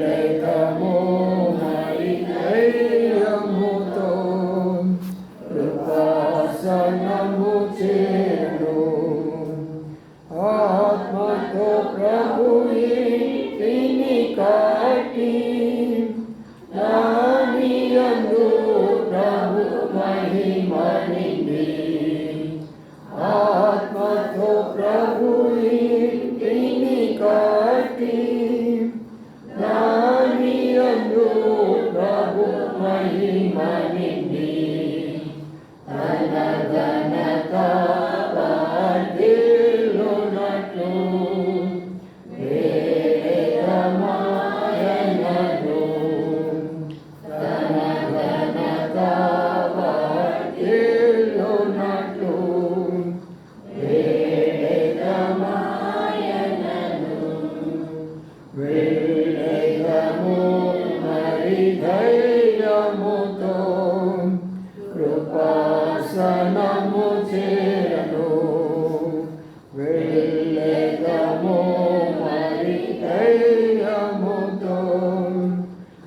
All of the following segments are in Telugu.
లేఖము మరి ధైర్యముతో కృపాసనము చేరు ఆత్మతో ప్రభు ఇంటిని కాటి నానియందు ప్రభు మహిమనింది ఆత్మతో ప్రభు ఇంటిని కాటి నానియందు ప్రభు మహిమనింది తన ఘనత వార్ధిల్లునట్లు వేగమాయనను తన ఘనత వార్ధిల్లునట్లు వేగమాయనను వేగము మరి ధైర్యముతో కృపాసనము చేరను వేగము మరి ధైర్యముతో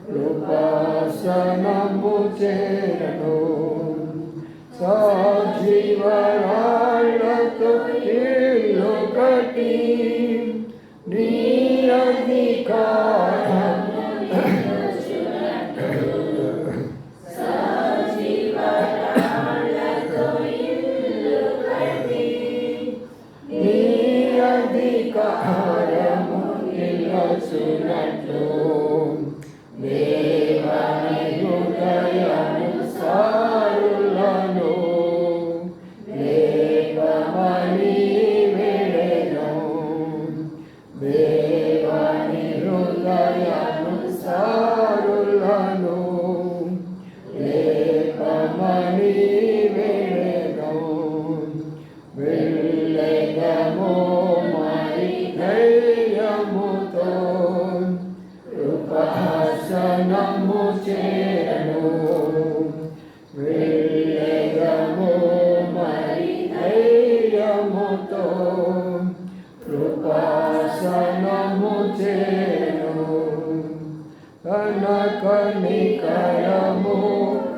కృపాసనము చేరను సజీవరాళ్లతో ఇల్లు కట్టి నీ అధికారం నీ అధికారము నిలచునట్లు దేవని హృదయానుసారులను దేవమని వేడెను దేవని హృదయానుసారులను దేవమని వేడెను వెళ్ళెదము మరి ధైర్యముతో కృపాసనము చేరను వెళ్ళెదము మరి ధైర్యముతో కృపాసనము చేరను తన కనికరము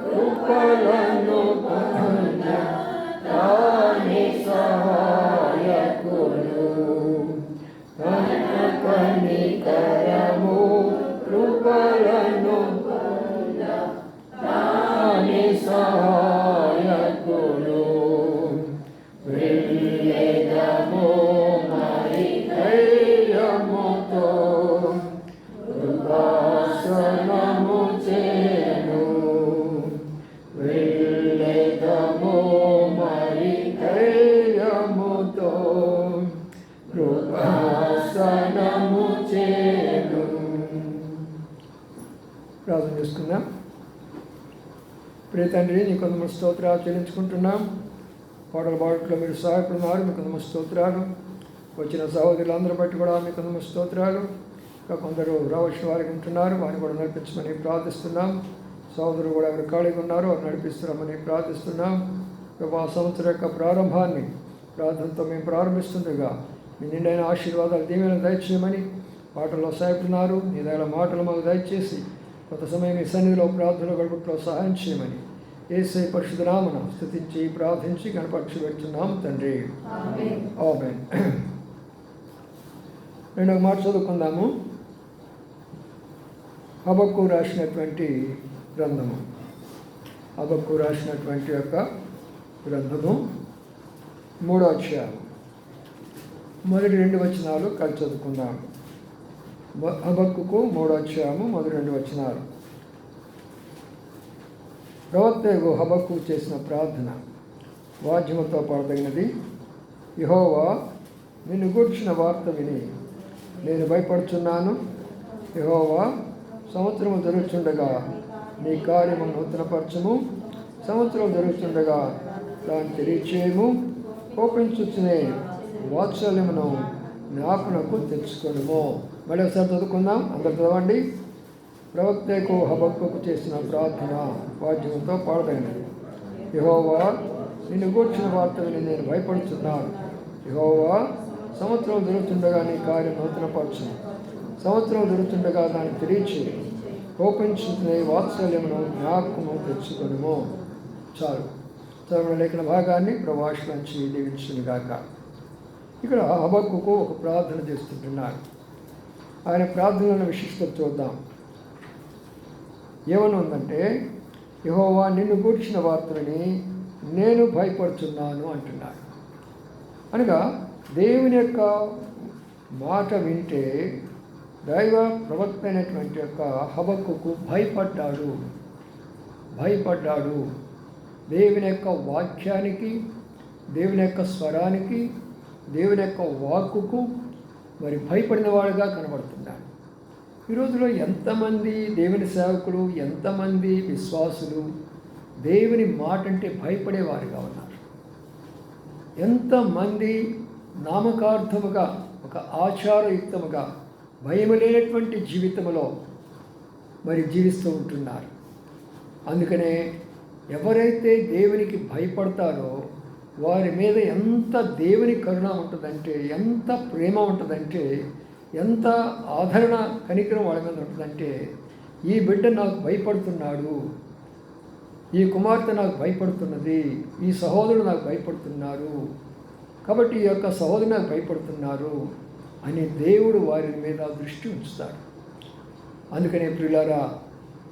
కృపలను పొంద తాని సహాయకులు తన కనికరము కృపలను పొంద తాని సహాయకులు వెళ్ళెదము మరి ధైర్యముతో కృపాసనము చేరను వెళ్ళెదము మరి ధైర్యముతో కృపాసనము చేరను. ప్రార్థన చేసుకుందాం. ప్రియ తండ్రి, నీ కొంత స్తోత్రాలు చెల్లించుకుంటున్నాం. పాటల బాటలో మీరు సహాయపడుతున్నారు, మీ కొంత స్తోత్రాలు. వచ్చిన సహోదరులందరూ బట్టి కూడా మీ కొంత స్తోత్రాలు. ఇంకా కొందరు రావాల్సిన వారికి ఉంటున్నారు, వారిని కూడా నడిపించమని ప్రార్థిస్తున్నాం. సహోదరులు కూడా ఎవరు ఖాళీగా ఉన్నారో వారు నడిపిస్తున్నామని ప్రార్థిస్తున్నాం. ఆ సంవత్సరం యొక్క ప్రారంభాన్ని ప్రార్థనతో మేము ప్రారంభిస్తుండగా మీ నిండైన ఆశీర్వాదాలు దీవెనలు దయచేయమని పాటల్లో సహాయపడుతున్నారు. నీ దగ్గర మాటలు మాకు దయచేసి కొంత సమయం మీ సన్నిధిలో ప్రార్థనలు గడుపుట్లో సహాయం చేయమని యేసయ్య పరిశుద్ధ నామమున స్తుతించి ప్రార్థించి కనపరచి పెడుతున్నాం తండ్రి. ఆమేన్. రెండవ మాట చదువుకుందాము. హబక్కూ రాసినటువంటి గ్రంథము. హబక్కూ రాసినటువంటి యొక్క గ్రంథము 3వ అధ్యాయం మొదటి 2 వచనాలు కలిసి చదువుకుందాం. హబక్కూకు 3వ అధ్యాయము మొదటి 2 వచనాలు. ప్రవక్త హబక్కూ చేసిన ప్రార్థన వాద్యముతో పాడదగినది. యెహోవా, నిన్ను గూర్చిన వార్త విని నేను భయపడుచున్నాను. యెహోవా, సంవత్సరము జరుగుతుండగా నీ కార్యము నూతనపరచము. సంవత్సరం జరుగుతుండగా దాన్ని తెలియచేయము. కోపించుచునే వాత్సల్యమును జ్ఞాపనకు తెచ్చుకొనుము. మళ్ళీ ఒకసారి చదువుకుందాం. అందరు చదవండి. ప్రవక్తకు హబక్కూకు చేసిన ప్రార్థన వాద్యంతో పాడదగినది. యెహోవా, నిన్ను గూర్చిన వార్త విని నేను భయపడుతున్నాను. యెహోవా, సంవత్సరం జరుగుతుండగా నీ కార్యం నూతనపరచును. సంవత్సరం జరుగుతుండగా దాన్ని తెలియచి కోపించుకునే వాత్సల్యమును జ్ఞాపకము తెచ్చుకొనుము. చాలు. చదవడం లేఖన భాగాన్ని ప్రవాసులంచి దీవించునుగాక. ఇక్కడ హబక్కుకు ఒక ప్రార్థన చేస్తుంటున్నారు. ఆయన ప్రార్థనలను విశిష్టత చూద్దాం. ఏమని ఉందంటే, యెహోవా నిన్ను గూర్చిన వార్తలని నేను భయపడుతున్నాను అంటున్నాడు. అనగా దేవుని యొక్క మాట వింటే దైవ ప్రవక్త అయినటువంటి యొక్క హబక్కుకు భయపడ్డాడు. దేవుని యొక్క వాక్యానికి, దేవుని యొక్క స్వరానికి, దేవుని యొక్క వాక్కుకు మరి భయపడిన వాడుగా కనబడుతున్నాడు. ఈ రోజులో ఎంతమంది దేవుని సేవకులు, ఎంతమంది విశ్వాసులు దేవుని మాట అంటే భయపడేవారుగా ఉన్నారు. ఎంతమంది నామకార్థముగా, ఒక ఆచారయుక్తముగా, భయం లేనటువంటి జీవితంలో మరి జీవిస్తూ ఉంటున్నారు. అందుకనే ఎవరైతే దేవునికి భయపడతారో వారి మీద ఎంత దేవుని కరుణ ఉంటుందంటే, ఎంత ప్రేమ ఉంటుందంటే, ఎంత ఆదరణ కనికరం వాళ్ళ మీద ఉంటుందంటే, ఈ బిడ్డ నాకు భయపడుతున్నాడు, ఈ కుమార్తె నాకు భయపడుతున్నది, ఈ సహోదరుడు నాకు భయపడుతున్నారు, కాబట్టి ఈ యొక్క సహోదరు నాకు భయపడుతున్నారు అని దేవుడు వారి మీద దృష్టి ఉంచుతాడు. అందుకనే ప్రియులారా,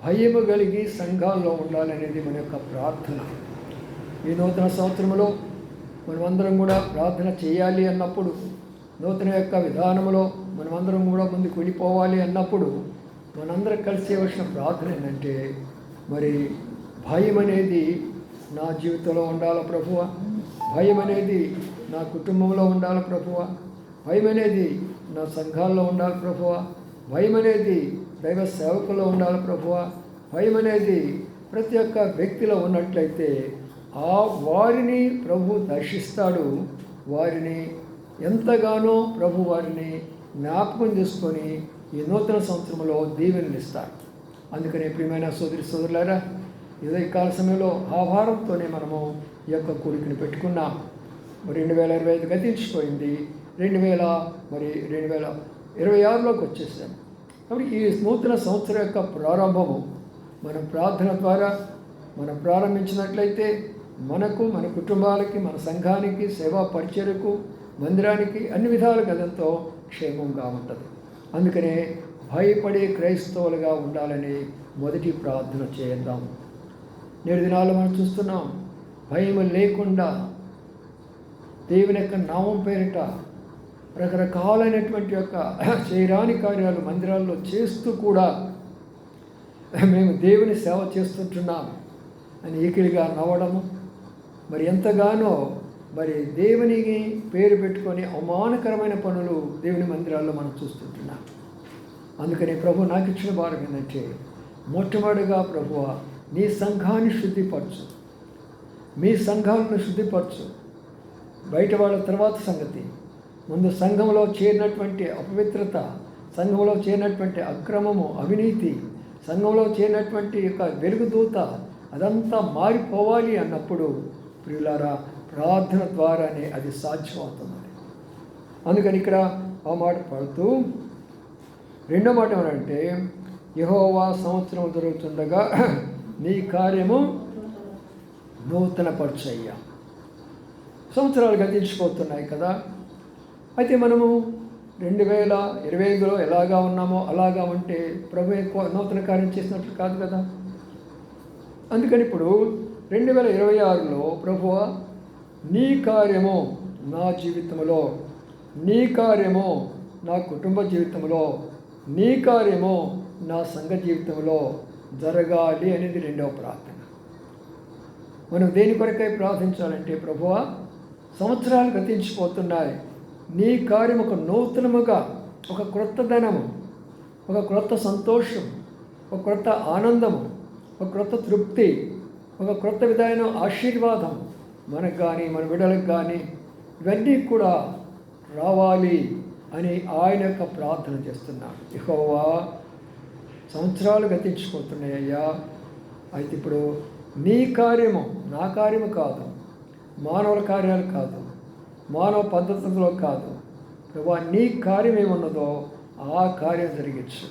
భయము కలిగి సంఘాల్లో ఉండాలనేది మన యొక్క ప్రార్థన. ఈ నూతన సంవత్సరంలో మనమందరం కూడా ప్రార్థన చేయాలి అన్నప్పుడు, నూతన యొక్క విధానంలో మనమందరం కూడా ముందుకు వెళ్ళిపోవాలి అన్నప్పుడు మనందరం కలిసి చేయవలసిన ప్రార్థన ఏంటంటే, మరి భయం అనేది నా జీవితంలో ఉండాలి ప్రభువా, భయం అనేది నా కుటుంబంలో ఉండాలి ప్రభువా, భయం అనేది నా సంఘాల్లో ఉండాలి ప్రభువా, భయం అనేది దైవ సేవకుల్లో ఉండాలి ప్రభువా, భయం అనేది ప్రతి ఒక్క వ్యక్తిలో ఉన్నట్లయితే ఆ వారిని ప్రభు దర్శిస్తాడు. వారిని ఎంతగానో ప్రభు వారిని జ్ఞాపకం చేసుకొని ఈ నూతన సంవత్సరంలో దీవెనలు ఇస్తాడు. అందుకనే ప్రియమైన సోదరులారా, ఇదే కాల సమయంలో ఆహారంతోనే మనము ఈ యొక్క కోరికను పెట్టుకున్నాం. 2025 గతించిపోయింది, 2026లోకి వచ్చేసాము. కాబట్టి ఈ నూతన సంవత్సరం యొక్క ప్రారంభము మనం ప్రార్థన ద్వారా మనం ప్రారంభించినట్లయితే మనకు, మన కుటుంబాలకి, మన సంఘానికి, సేవా పరిచర్యకు, మందిరానికి అన్ని విధాలుగా ఎంతో క్షేమంగా ఉంటుంది. అందుకనే భయపడే క్రైస్తవులుగా ఉండాలని మొదటి ప్రార్థన చేద్దాం. నేడు దినాలు మనం చూస్తున్నాం, భయం లేకుండా దేవుని యొక్క నామం పేరిట రకరకాలైనటువంటి యొక్క చేయరాని కార్యాలు మందిరాల్లో చేస్తూ కూడా మేము దేవుని సేవ చేస్తుంటున్నాం అని ఈకిలిగా నవ్వడము, మరి ఎంతగానో మరి దేవునికి పేరు పెట్టుకొని అవమానకరమైన పనులు దేవుని మందిరాల్లో మనం చూస్తుంటున్నాం. అందుకని ప్రభు నాకు ఇచ్చిన భారం ఏంటంటే, మొట్టమొదటిగా ప్రభువ నీ సంఘాన్ని శుద్ధిపరచు, మీ సంఘాలను శుద్ధిపరచు. బయట వాళ్ళ తర్వాత సంగతి, ముందు సంఘంలో చేరినటువంటి అపవిత్రత, సంఘంలో చేరినటువంటి అక్రమము, అవినీతి, సంఘంలో చేరినటువంటి యొక్క వెలుగుదూత అదంతా మారిపోవాలి అన్నప్పుడు ప్రియులారా ప్రార్థన ద్వారానే అది సాధ్యమవుతుంది. అందుకని ఇక్కడ ఆ మాట పడుతూ రెండో మాట ఏమంటే, యెహోవా సంవత్సరం జరుగుతుండగా నీ కార్యము నూతనపరచయ్యా. సంవత్సరాలు గతించిపోతున్నాయి కదా. అయితే మనము 2025లో ఎలాగా ఉన్నామో అలాగా ఉంటే ప్రభు ఎక్కువ నూతన కార్యం చేసినట్లు కాదు కదా. అందుకని ఇప్పుడు 2026లో ప్రభువా నీ కార్యము నా జీవితంలో, నీ కార్యము నా కుటుంబ జీవితంలో, నీ కార్యము నా సంఘ జీవితంలో జరగాలి అనేది రెండవ ప్రార్థన. మనం దేని కొరకై ప్రార్థించాలంటే, ప్రభువా సంవత్సరాలు గతించిపోతున్నాయి, నీ కార్యం ఒక నూతనముగా, ఒక క్రొత్త ధనము, ఒక క్రొత్త సంతోషం, ఒక క్రొత్త ఆనందము, ఒక క్రొత్త తృప్తి, ఒక క్రొత్త విధమైన ఆశీర్వాదం మనకు కానీ మన బిడ్డలకు కానీ ఇవన్నీ కూడా రావాలి అని ఆయన యొక్క ప్రార్థన చేస్తున్నాడు. యెహోవా సంవత్సరాలు గతించిపోతున్నాయ్యా, అయితే ఇప్పుడు నీ కార్యము, నా కార్యము కాదు, మానవుల కార్యాలు కాదు, మానవ పద్ధతుల్లో కాదు, ప్రభా నీ కార్యం ఏమున్నదో ఆ కార్యం జరిగించు.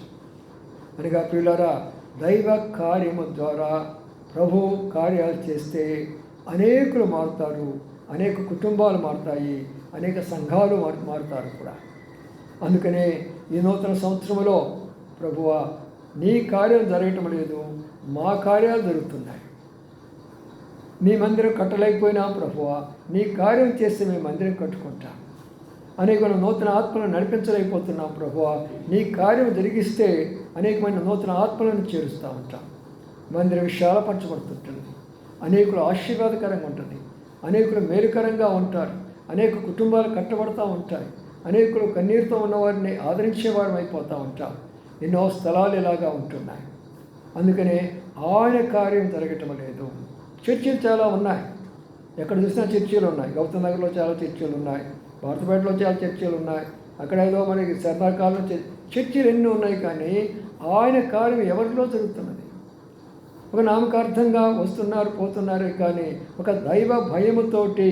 అనగా ప్రియులారా, దైవ కార్యము ద్వారా ప్రభు కార్యాలు చేస్తే అనేకులు మారుతారు, అనేక కుటుంబాలు మారుతాయి, అనేక సంఘాలు మారుతారు కూడా. అందుకనే ఈ నూతన సంవత్సరంలో ప్రభువా, నీ కార్యం జరగటం లేదు, మా కార్యాలు జరుగుతున్నాయి. నీ మందిరం కట్టలేకపోయినాం ప్రభువా, నీ కార్యం చేస్తే మేము మందిరం కట్టుకుంటాం. అనేకమైన నూతన ఆత్మలను నడిపించలేకపోతున్నాం ప్రభువా, నీ కార్యం జరిగిస్తే అనేకమైన నూతన ఆత్మలను చేరుస్తూ ఉంటాం. మందిరం విశాలపరచబడుతుంటుంది, అనేకులు ఆశీర్వాదకరంగా ఉంటుంది, అనేకులు మేలుకరంగా ఉంటారు, అనేక కుటుంబాలు కట్టబడుతూ ఉంటాయి, అనేకులు కన్నీరుతో ఉన్నవారిని ఆదరించేవారు అయిపోతూ ఉంటాం. ఎన్నో స్థలాలు ఇలాగా ఉంటున్నాయి. అందుకనే ఆయన కార్యం జరగటం లేదు. చర్చిలు చాలా ఉన్నాయి, ఎక్కడ చూసినా చర్చిలు ఉన్నాయి. గౌతమ్ నగర్లో చాలా చర్చిలు ఉన్నాయి, భారతపేటలో చాలా చర్చిలు ఉన్నాయి, అక్కడ ఏదో మనకి సరదాకాలంలో చర్చిలు ఎన్ని ఉన్నాయి. కానీ ఆయన కార్యం ఎవరిలో జరుగుతున్నది? ఒక నామకార్థంగా వస్తున్నారు పోతున్నారు, కానీ ఒక దైవ భయముతోటి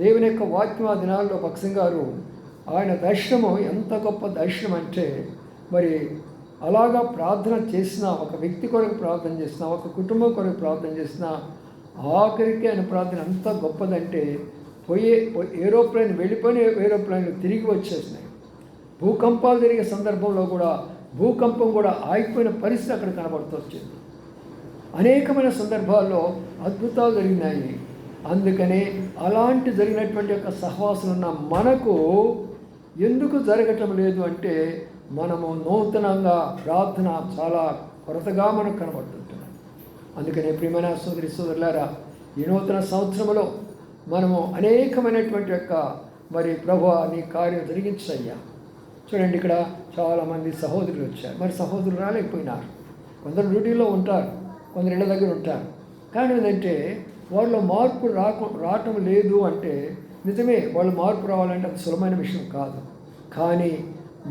దేవుని యొక్క వాక్యం ఆ దినాల్లో భక్సింగ్ గారు ఆయన దర్శనము ఎంత గొప్ప దర్శనం అంటే, మరి అలాగా ప్రార్థన చేసిన ఒక వ్యక్తి కొరకు ప్రార్థన చేసిన, ఒక కుటుంబం కొరకు ప్రార్థన చేసిన, ఆఖరికి ఆయన ప్రార్థన ఎంత గొప్పదంటే ఏరోప్లేన్ వెళ్ళిపోయిన ఏరోప్లేన్లు తిరిగి వచ్చేసినాయి. భూకంపాలు జరిగే సందర్భంలో కూడా భూకంపం కూడా ఆగిపోయిన పరిస్థితి అక్కడ కనబడుతూ వచ్చింది. అనేకమైన సందర్భాల్లో అద్భుతాలు జరిగినాయి. అందుకనే అలాంటి జరిగినటువంటి యొక్క సహవాసం ఉన్న మనకు ఎందుకు జరగటం లేదు అంటే, మనము నూతనంగా ప్రార్థన చాలా కొరతగా మనకు కనబడుతుంటున్నాం. అందుకనే ప్రియమైన సోదరి సోదరులారా, ఈ నూతన సంవత్సరంలో మనము అనేకమైనటువంటి యొక్క మరి ప్రభువా నీ కార్యం జరిగించయ్యా. చూడండి, ఇక్కడ చాలామంది సహోదరులు వచ్చారు, మరి సహోదరులు రాలేకపోయినారు. కొందరు డ్యూటీలో ఉంటారు, కొందరు ఇళ్ళ దగ్గర ఉంటారు. కానీ ఏంటంటే వాళ్ళలో మార్పు రావటం లేదు అంటే, నిజమే వాళ్ళు మార్పు రావాలంటే అది సులభమైన విషయం కాదు. కానీ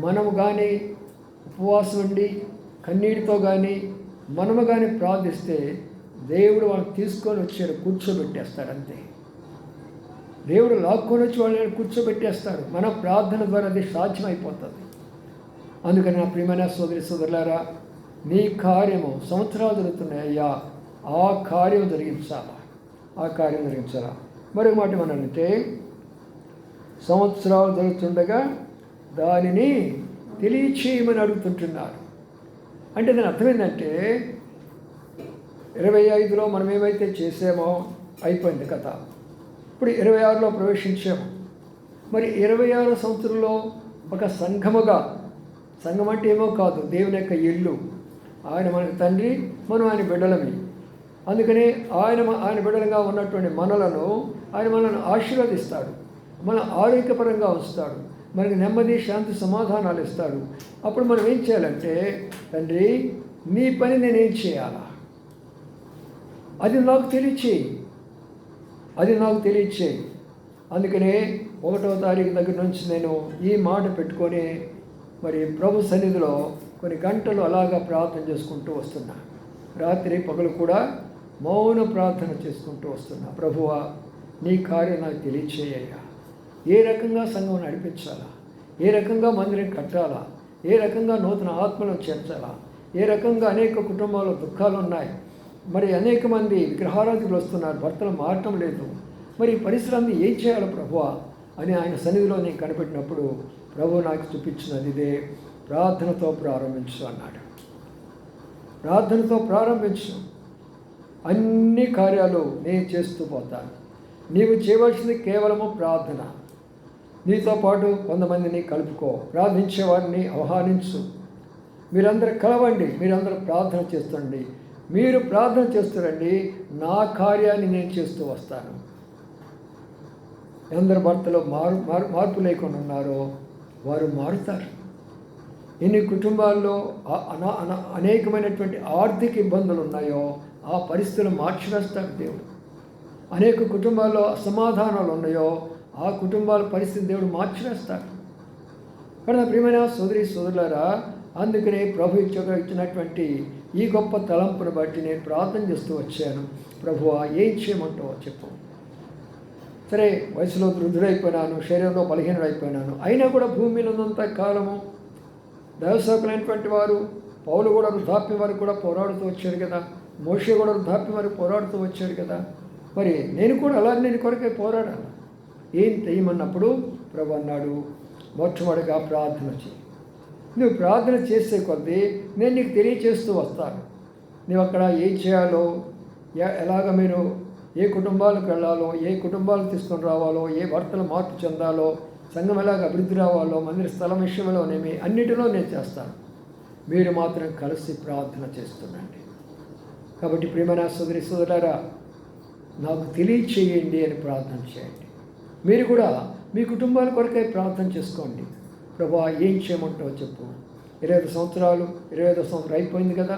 మనము కానీ ఉపవాసం ఉండి కన్నీటితో కానీ మనము కానీ ప్రార్థిస్తే దేవుడు వాళ్ళని తీసుకొని వచ్చి కూర్చోబెట్టేస్తాడు. అంతే, దేవుడు లాక్కొని వచ్చి వాళ్ళని కూర్చోబెట్టేస్తాడు. మన ప్రార్థన ద్వారా అది సాధ్యమైపోతుంది. అందుకని నా ప్రియమైన సోదరి సోదరులారా, నీ కార్యము సంవత్సరాలు జరుగుతున్నాయి అయ్యా, ఆ కార్యం జరిగించాలా, ఆ కార్యం జరిగించాలా. మరొక మాట ఏమనంటే, సంవత్సరాలు జరుగుతుండగా దానిని తెలియచేయమని అడుగుతుంటున్నారు. అంటే దాని అర్థమైందంటే 25లో మనం ఏమైతే చేసామో అయిపోయింది కథ. ఇప్పుడు 26లో ప్రవేశించాము. మరి 26వ సంవత్సరంలో ఒక సంఘముగా, సంఘం అంటే ఏమో కాదు, దేవుని యొక్క ఇల్లు. ఆయన మనకి తండ్రి, మనం ఆయన బిడ్డలమే. అందుకని ఆయన బిడ్డలుగా ఉన్నటువంటి మనలను ఆశీర్వదిస్తాడు, మన ఆరోగ్యపరంగా ఉంచుతాడు, మనకి నెమ్మది శాంతి సమాధానాలు ఇస్తాడు. అప్పుడు మనం ఏం చేయాలంటే, తండ్రి నీ పని నేనేం చేయాలా, అది నాకు తెలియచేయి. అందుకనే 1వ తారీఖు దగ్గర నుంచి నేను ఈ మాట పెట్టుకొని మరి ప్రభు సన్నిధిలో కొన్ని గంటలు అలాగా ప్రార్థన చేసుకుంటూ వస్తున్నా. రాత్రి పగలు కూడా మౌన ప్రార్థన చేసుకుంటూ వస్తున్నా. ప్రభువా నీ కార్యం నాకు తెలియచేయ్యా. ఏ రకంగా సంఘం నడిపించాలా, ఏ రకంగా మందిరం కట్టాలా, ఏ రకంగా నూతన ఆత్మలను చేర్చాలా, ఏ రకంగా అనేక కుటుంబాల్లో దుఃఖాలు ఉన్నాయి. మరి అనేక మంది విగ్రహారాధకులు వస్తున్నారు, భర్తలు మారటం లేదు. మరి పరిసరాన్ని ఏం చేయాలి ప్రభువా అని ఆయన సన్నిధిలో నేను కనిపెట్టినప్పుడు ప్రభు నాకు చూపించినది ఇదే, ప్రార్థనతో ప్రారంభించు అన్నాడు. ప్రార్థనతో ప్రారంభించు, అన్ని కార్యాలు నేను చేస్తూ పోతాను. నీవు చేయవలసింది కేవలము ప్రార్థన. నీతో పాటు కొంతమందిని కలుపుకో, ప్రార్థించే వారిని ఆహ్వానించు. మీరందరూ కలవండి, మీరందరూ ప్రార్థన చేస్తుండండి. మీరు ప్రార్థన చేస్తురండి, నా కార్యాన్ని నేను చేస్తూ వస్తాను. ఎందరు భర్తలో మార్పు లేకుండా ఉన్నారో వారు మారుతారు. ఎన్ని కుటుంబాల్లో అనేకమైనటువంటి ఆర్థిక ఇబ్బందులు ఉన్నాయో ఆ పరిస్థితులు మార్చివేస్తాడు దేవుడు. అనేక కుటుంబాల్లో అసమాధానాలు ఉన్నాయో ఆ కుటుంబాల పరిస్థితి దేవుడు మార్చివేస్తాడు. కానీ ప్రియమైన సోదరి సోదరులారా, అందుకనే ప్రభు ఇచ్చినటువంటి ఈ గొప్ప తలంపును బట్టి నేను ప్రార్థన చేస్తూ వచ్చాను. ప్రభువా ఏం చేయమంటావో చెప్పు. సరే, వయసులో వృద్ధుడైపోయినాను, శరీరంలో బలహీనుడైపోయినాను, అయినా కూడా భూమి మీద ఉన్నంత కాలము దైవసేవకులైనటువంటి వారు పౌలు కూడా వృద్ధాప్యం వరకు కూడా పోరాడుతూ వచ్చాడు కదా, మోషే కూడా వృద్ధాప్యం వరకు పోరాడుతూ వచ్చాడు కదా. మరి నేను కూడా అలాగే నేను కొరకే పోరాడాను. ఏం చేయమన్నప్పుడు ప్రభు అన్నాడు, మొట్టమొదటిగా ప్రార్థన చేయి. నువ్వు ప్రార్థన చేసే కొద్దీ నేను నీకు తెలియచేస్తూ వస్తాను. నువ్వు అక్కడ ఏం చేయాలో, ఎలాగ మీరు ఏ కుటుంబాలకు వెళ్ళాలో, ఏ కుటుంబాలకు తీసుకొని రావాలో, ఏ భర్తలు మార్పు చెందాలో, సంఘం ఎలాగ అభివృద్ధి రావాలో, మందిర స్థలం విషయంలోనేమి అన్నిటిలో నేను చేస్తాను. మీరు మాత్రం కలిసి ప్రార్థన చేస్తుండండి. కాబట్టి ప్రియమైన సోదరి సోదరులారా, నాకు తెలియచేయండి అని ప్రార్థన చేయండి. మీరు కూడా మీ కుటుంబాల కొరకై ప్రార్థన చేసుకోండి. ప్రభువా ఏం చేయమంటావు చెప్పు. 25 సంవత్సరాలు 25వ సంవత్సరం అయిపోయింది కదా,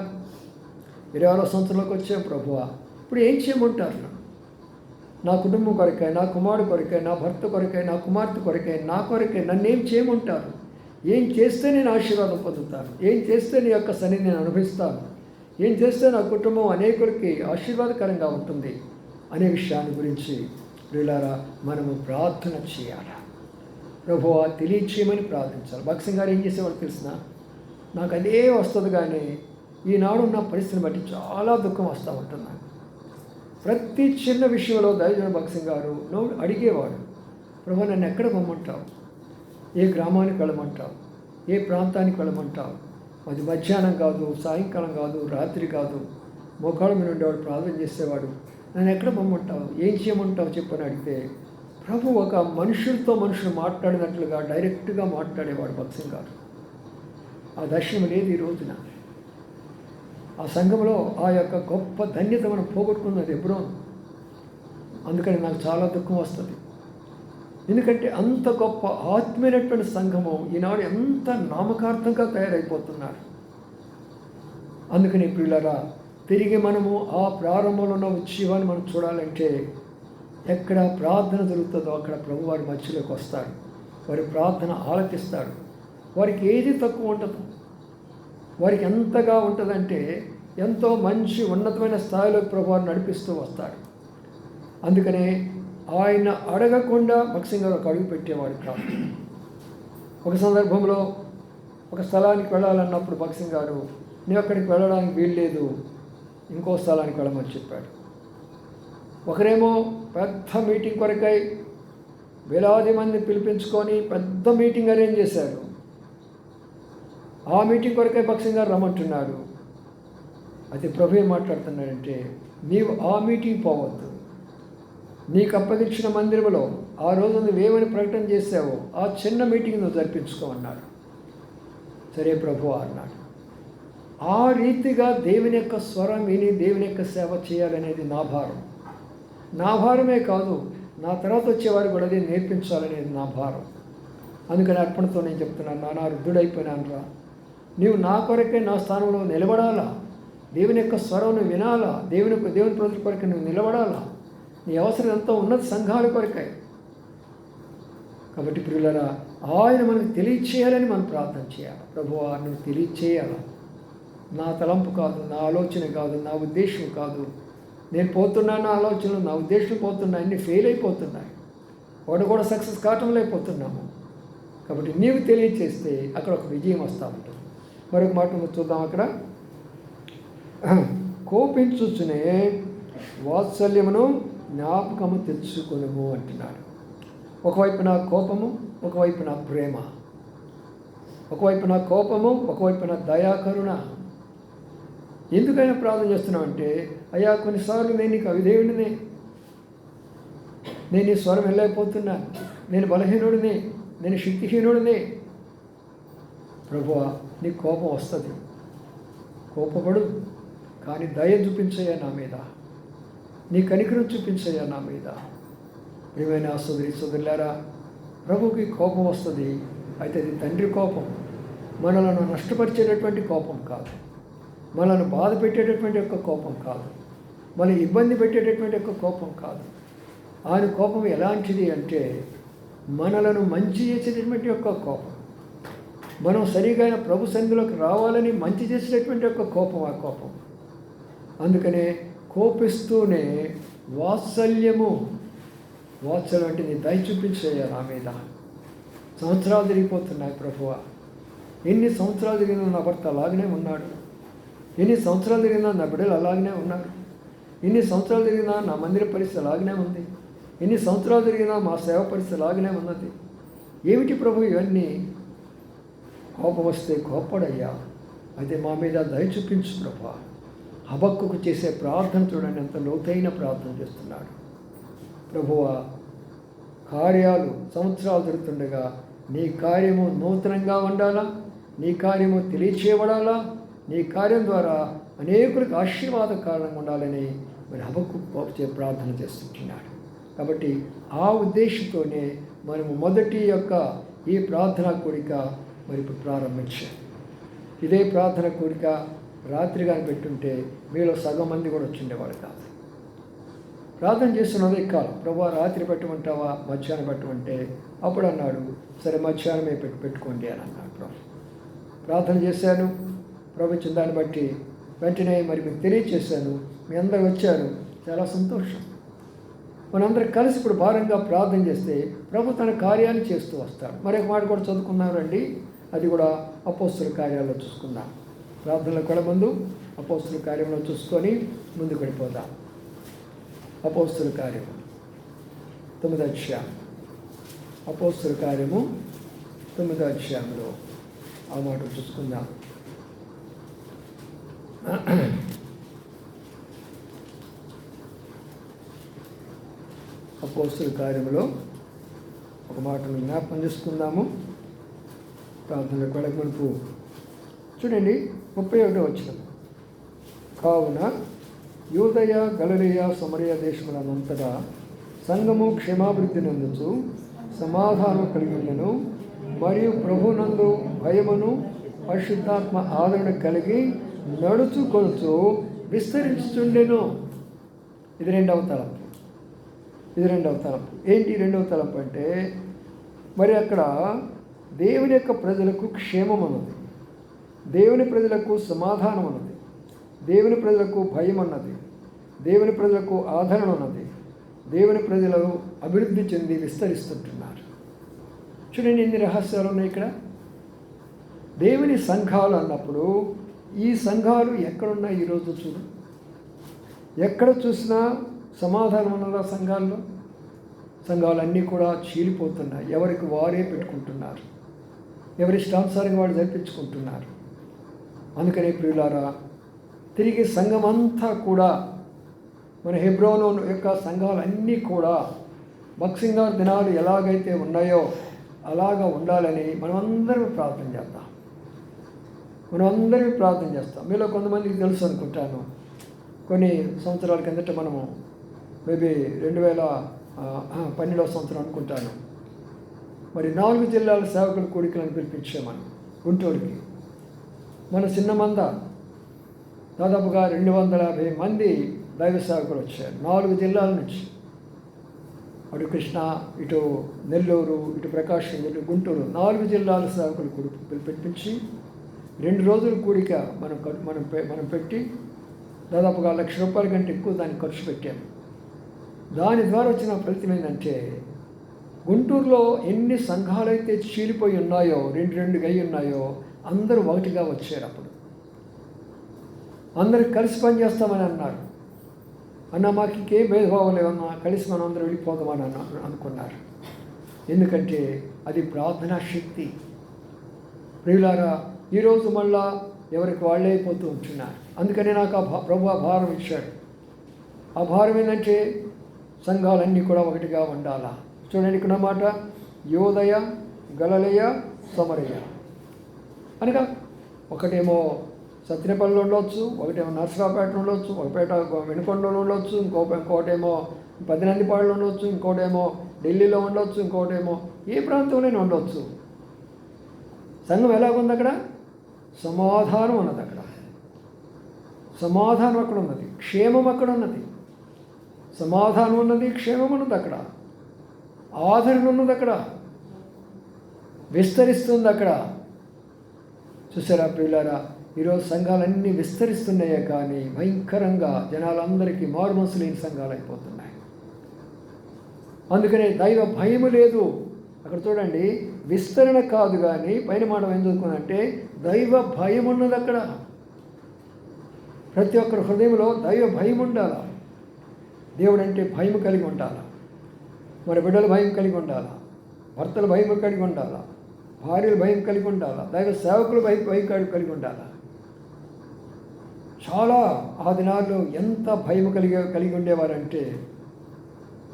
26వ సంవత్సరంలోకి వచ్చాం. ప్రభువా ఇప్పుడు ఏం చేయమంటారు? నా కుటుంబం కొరకై, నా కుమారుడు కొరకై, నా భర్త కొరకై, నా కుమార్తె కొరకై, నా కొరకై నన్ను ఏం చేయమంటారు? ఏం చేస్తే నేను ఆశీర్వాదం పొందుతాను? ఏం చేస్తే నీ యొక్క సన్నిధిని నేను అనుభవిస్తాను? ఏం చేస్తే నా కుటుంబం అనేకులకి ఆశీర్వాదకరంగా ఉంటుంది అనే విషయాన్ని గురించి ప్రియులారా మనము ప్రార్థన చేయాలి. ప్రభువా తెలియచేయమని ప్రార్థించాలి. భక్త్ సింగ్ గారు ఏం చేసేవాడు తెలిసిన, నాకు అదే వస్తుంది కానీ ఈనాడు ఉన్న పరిస్థితిని బట్టి చాలా దుఃఖం వస్తూ ఉంటున్నాను. ప్రతి చిన్న విషయంలో దైవజనుడు భక్త్ సింగ్ గారు అడిగేవాడు, ప్రభు నన్ను ఎక్కడ పొమ్మంటావు? ఏ గ్రామానికి వెళ్ళమంటావు? ఏ ప్రాంతానికి వెళ్ళమంటావు? అది మధ్యాహ్నం కాదు, సాయంకాలం కాదు, రాత్రి కాదు, మోకాళ్ళ మీద ఉండేవాడు, ప్రార్థన చేసేవాడు. నన్ను ఎక్కడ పొమ్మంటావు? ఏం చేయమంటావు చెప్పని అడిగితే ప్రభు ఒక మనుషులతో మనుషులు మాట్లాడినట్లుగా డైరెక్ట్గా మాట్లాడేవాడు భక్త్ సింగ్ గారు. ఆ దర్శనం లేదు ఈ రోజున. ఆ సంఘంలో ఆ యొక్క గొప్ప ధన్యత మనం పోగొట్టుకున్నది ఎప్పుడో. అందుకని నాకు చాలా దుఃఖం వస్తుంది. ఎందుకంటే అంత గొప్ప ఆత్మీయమైనటువంటి సంఘము ఈనాడు ఎంత నామకార్థంగా తయారైపోతున్నారు. అందుకని ప్రియులారా, తిరిగి మనము ఆ ప్రారంభంలో ఉన్న ఉత్సవాన్ని మనం చూడాలంటే ఎక్కడ ప్రార్థన జరుగుతుందో అక్కడ ప్రభు వారి మధ్యలోకి వస్తాడు. వారి ప్రార్థన ఆలకిస్తాడు. వారికి ఏది తక్కువ ఉండదు. వారికి ఎంతగా ఉంటుందంటే ఎంతో మంచి ఉన్నతమైన స్థాయిలో ప్రభు వారిని నడిపిస్తూ వస్తాడు. అందుకనే ఆయన అడగకుండా భక్త్ సింగ్ గారు ఒక అడుగు పెట్టేవాడు కాదు. ఒక సందర్భంలో ఒక స్థలానికి వెళ్ళాలన్నప్పుడు భక్త్ సింగ్ గారు నేను అక్కడికి వెళ్ళడానికి వీల్లేదు, ఇంకో స్థలానికి వెళ్ళమని చెప్పాడు. ఒకరేమో పెద్ద మీటింగ్ కొరకై వేలాది మంది పిలిపించుకొని పెద్ద మీటింగ్ అరేంజ్ చేశారు. ఆ మీటింగ్ కొరకై భక్త్ సింగ్ గారు రమ్మంటున్నాడు. అయితే ప్రభు ఏం మాట్లాడుతున్నాడంటే, నీవు ఆ మీటింగ్ పోవద్దు. నీకు అప్పగించిన మందిరంలో ఆ రోజు నువ్వేమని ప్రకటన చేసావో ఆ చిన్న మీటింగ్ నువ్వు జరిపించుకో అన్నాడు. సరే ప్రభు అన్నాడు. ఆ రీతిగా దేవుని యొక్క స్వరం విని దేవుని యొక్క సేవ చేయాలనేది నా భారం. నా భారమే కాదు, నా తర్వాత వచ్చేవారు కూడా అది నేర్పించాలనేది నా భారం. అందుకని అర్పణతో నేను చెప్తున్నాను, నా వృద్ధుడైపోయినాను రా, నీవు నా కొరకే నా స్థానంలో నిలబడాలా, దేవుని యొక్క స్వరం నువ్వు వినాలా, దేవుని ప్రజల కొరకే నువ్వు నిలబడాలా. నీ అవసరం ఎంతో ఉన్నత సంఘాల కొరకై. కాబట్టి ప్రియులారా, ఆయన మనకు తెలియచేయాలని మనం ప్రార్థన చేయాలి. ప్రభువా నువ్వు తెలియచేయాలా, నా తలంపు కాదు, నా ఆలోచన కాదు, నా ఉద్దేశం కాదు. నేను పోతున్నాను, నా ఆలోచనలు నా ఉద్దేశం పోతున్నాయి, అన్నీ ఫెయిల్ అయిపోతున్నాయి, వాడు కూడా సక్సెస్ కావటంలో అయిపోతున్నాము. కాబట్టి నీవు తెలియచేస్తే అక్కడ ఒక విజయం వస్తూ ఉంటుంది. మరొక మాట చూద్దాం. అక్కడ కోపించుచునే వాత్సల్యమును జ్ఞాపకము తెచ్చుకొనుము అంటున్నాడు. ఒకవైపు నా కోపము, ఒకవైపు నా ప్రేమ, ఒకవైపు నా కోపము, ఒకవైపు నా దయాకరుణ. ఎందుకైనా ప్రార్థన చేస్తున్నామంటే, అయ్యా కొన్నిసార్లు నేను నీకు అవిధేయుడిని, నేను నీ స్వరం వెళ్ళైపోతున్నా, నేను బలహీనుడిని, నేను శక్తిహీనుడిని. ప్రభువా నీకు కోపం వస్తుంది, కోపపడు, కానీ దయ చూపించయ్యా నా మీద, నీ కనికరం చూపించయ్యా నా మీద. ప్రియమైన సోదరులారా, ప్రభుకి కోపం వస్తుంది. అయితే అది తండ్రి కోపం, మనలను నష్టపరిచేటటువంటి కోపం కాదు, మనల్ని బాధ పెట్టేటటువంటి యొక్క కోపం కాదు, మనల్ని ఇబ్బంది పెట్టేటటువంటి యొక్క కోపం కాదు. ఆయన కోపం ఎలాంటిది అంటే మనలను మంచి చేసేటటువంటి యొక్క కోపం, మనం సరిగా ప్రభు సన్నిధిలోకి రావాలని మంచి చేసేటటువంటి యొక్క కోపం ఆ కోపం. అందుకనే కోపిస్తూనే వాత్సల్యం అంటే నీ దయ చూపించేయ నా మీద. సంవత్సరాలు తిరిగిపోతున్నాయి ప్రభువా, ఎన్ని సంవత్సరాలు జరిగినా నా భర్త అలాగనే ఉన్నాడు, ఎన్ని సంవత్సరాలు జరిగినా నా బిడ్డలు అలాగనే ఉన్నారు, ఎన్ని సంవత్సరాలు జరిగినా నా మందిర పరిస్థితి అలాగనే ఉంది, ఎన్ని సంవత్సరాలు జరిగినా మా సేవ పరిస్థితి అలాగనే ఉన్నది. ఏమిటి ప్రభు ఇవన్నీ? కోపం వస్తే కోప్పడయ్యా, అయితే మా మీద దయ చూపించు ప్రభా. హబక్కుకు చేసే ప్రార్థన చూడండి, ఎంత లోతైన ప్రార్థన చేస్తున్నాడు. ప్రభువా, కార్యాలు సంవత్సరాలు జరుగుతుండగా నీ కార్యము నూతనంగా ఉండాలా, నీ కార్యము తెలియచేయబడాలా, నీ కార్యం ద్వారా అనేకులకు ఆశీర్వాద కారణంగా ఉండాలని మరి హబక్కు ప్రార్థన చేస్తుంటున్నాడు. కాబట్టి ఆ ఉద్దేశంతోనే మనము మొదటి యొక్క ఈ ప్రార్థనా కోరిక మరి ఇప్పుడు ప్రారంభించాం. ఇదే ప్రార్థన కోరిక రాత్రి కానీ పెట్టుంటే మీలో సగం మంది కూడా వచ్చిండేవాడు కాదు. ప్రార్థన చేస్తున్నదే కాలం, ప్రభు రాత్రి పెట్టమంటావా మధ్యాహ్నం పెట్టమంటే అప్పుడు అన్నాడు, సరే మధ్యాహ్నమే పెట్టుకోండి అని అన్నాడు ప్రభు. ప్రార్థన చేశాను, ప్రభు ఇచ్చిన దాన్ని బట్టి వెంటనే మరి మీకు తెలియచేశాను. మీ అందరూ వచ్చారు, చాలా సంతోషం. మనందరం కలిసి ఇప్పుడు భారంగా ప్రార్థన చేస్తే ప్రభు తన కార్యాన్ని చేస్తూ వస్తాడు. మరొక మాట కూడా చదువుకున్నారండి, అది కూడా అపోస్తుల కార్యాల్లో చూసుకుందాం. ప్రార్థనలకు కూడా ముందు అపోస్తుల కార్యంలో చూసుకొని ముందుకు వెళ్ళిపోదాం. అపోస్తుల కార్యము 9వ అధ్యాయం, అపోస్తుల కార్యము 9వ అధ్యాయంలో ఆ మాట చూసుకుందాం. అపోస్తుల కార్యంలో ఒక మాటను జ్ఞాపకం చేసుకుందాము. ప్రార్థనలకు వెళ్ళక మునుపు చూడండి 31వ వచనం. కావున యూదయ, గలిలయ, సమరయ దేశములనంతటా సంఘము క్షేమాభివృద్ధి నందుచు సమాధానం కలిగి ఉండెను, మరియు ప్రభునందు భయమును పరిశుద్ధాత్మ ఆదరణ కలిగి నడుచుకొనుచు విస్తరించుచుండెను. ఇది రెండవ తలంపు. ఏంటి రెండవ తలంపు అంటే, మరి అక్కడ దేవుని యొక్క ప్రజలకు క్షేమం అన్నది, దేవుని ప్రజలకు సమాధానం అన్నది, దేవుని ప్రజలకు భయం అన్నది, దేవుని ప్రజలకు ఆదరణ ఉన్నది, దేవుని ప్రజలు అభివృద్ధి చెంది విస్తరిస్తుంటున్నారు. చూడండి ఎన్ని రహస్యాలు ఉన్నాయి ఇక్కడ. దేవుని సంఘాలు అన్నప్పుడు ఈ సంఘాలు ఎక్కడున్నాయి ఈరోజు చూడు. ఎక్కడ చూసినా సమాధానం ఉన్నదా సంఘాల్లో? సంఘాలన్నీ కూడా చీలిపోతున్నాయి, ఎవరికి వారే పెట్టుకుంటున్నారు, ఎవరి ఇష్టానుసారంగా వాళ్ళు జరిపించుకుంటున్నారు. అందుకనే ప్రియులారా, తిరిగి సంఘం అంతా కూడా మన హెబ్రోను యొక్క సంఘాలన్నీ కూడా బాక్సింగ్ దినాలు ఎలాగైతే ఉన్నాయో అలాగా ఉండాలని మనమందరం ప్రార్థన చేద్దాం. మీలో కొంతమందికి తెలుసు అనుకుంటాను, కొన్ని సంవత్సరాల కిందట మనము మేబీ 2012వ సంవత్సరం అనుకుంటాను, మరి 4 జిల్లాల సేవకుల కోరికలను పిలిపించామని గుంటూరుకి. మన చిన్న మంద దాదాపుగా 250 మంది దైవ సేవకులు వచ్చారు 4 జిల్లాల నుంచి. అటు కృష్ణా, ఇటు నెల్లూరు, ఇటు ప్రకాశం, ఇటు గుంటూరు, 4 జిల్లాల సేవకులు పిలిపించి 2 రోజుల కూడిక మనం పెట్టి దాదాపుగా ₹1,00,000 కంటే ఎక్కువ దానికి ఖర్చు పెట్టాము. దాని ద్వారా వచ్చిన ఫలితం ఏంటంటే, గుంటూరులో ఎన్ని సంఘాలైతే చీలిపోయి ఉన్నాయో, 2 అయి ఉన్నాయో, అందరూ ఒకటిగా వచ్చారు. అప్పుడు అందరూ కలిసి పనిచేస్తామని అన్నారు. మాకు ఇంకేం భేదభావం లేవన్నా, కలిసి మనం అందరూ వెళ్ళిపోదామని అనుకున్నారు. ఎందుకంటే అది ప్రార్థనా శక్తి. ప్రియులారా, ఈరోజు మళ్ళా ఎవరికి వాళ్ళే అయిపోతూ ఉంటున్నారు. అందుకనే నాకు ప్రభు భారం ఇచ్చాడు. ఆ భారం ఏంటంటే సంఘాలన్నీ కూడా ఒకటిగా ఉండాలా. చూడండి ఇక్కడ మాట, యోదయ, గలిలయ, సమరయ అనగా ఒకటేమో సత్యనపల్లిలో ఉండొచ్చు, ఒకటేమో నర్సరావుపేటలో ఉండొచ్చు, ఒకపేట వెనుకొండలో ఉండొచ్చు, ఇంకోటేమో పదినందిపాడులో ఉండొచ్చు, ఇంకోటేమో ఢిల్లీలో ఉండొచ్చు, ఇంకోటేమో ఏ ప్రాంతంలోనే ఉండొచ్చు. సంఘం ఎలాగుంది అక్కడ? సమాధానం ఉన్నది అక్కడ. సమాధానం అక్కడ ఉన్నది, క్షేమం అక్కడ ఉన్నది. సమాధానం ఉన్నది, క్షేమం ఉన్నది అక్కడ, ఆదరణ ఉన్నది అక్కడ, విస్తరిస్తుంది అక్కడ. చూసారా ప్రియులారా, ఈరోజు సంఘాలన్నీ విస్తరిస్తున్నాయే కానీ భయంకరంగా జనాలందరికీ మారుమనసు లేని సంఘాలు అయిపోతున్నాయి. అందుకనే దైవ భయము లేదు, అక్కడ చూడండి, విస్తరణ కాదు కానీ పైన మాట ఏం చదువుకుందంటే దైవ భయం ఉన్నది అక్కడ. ప్రతి ఒక్కరి హృదయంలో దైవ భయం ఉండాలి. దేవుడు అంటే భయం కలిగి ఉండాలి. మన బిడ్డలు భయం కలిగి ఉండాలి, భర్తలు భయం కలిగి ఉండాలి, భార్యలు భయం కలిగి ఉండాలి, దైవ సేవకులు భయం కలిగి ఉండాలి. చాలా ఆ దినాల్లో ఎంత భయం కలిగి ఉండేవారంటే,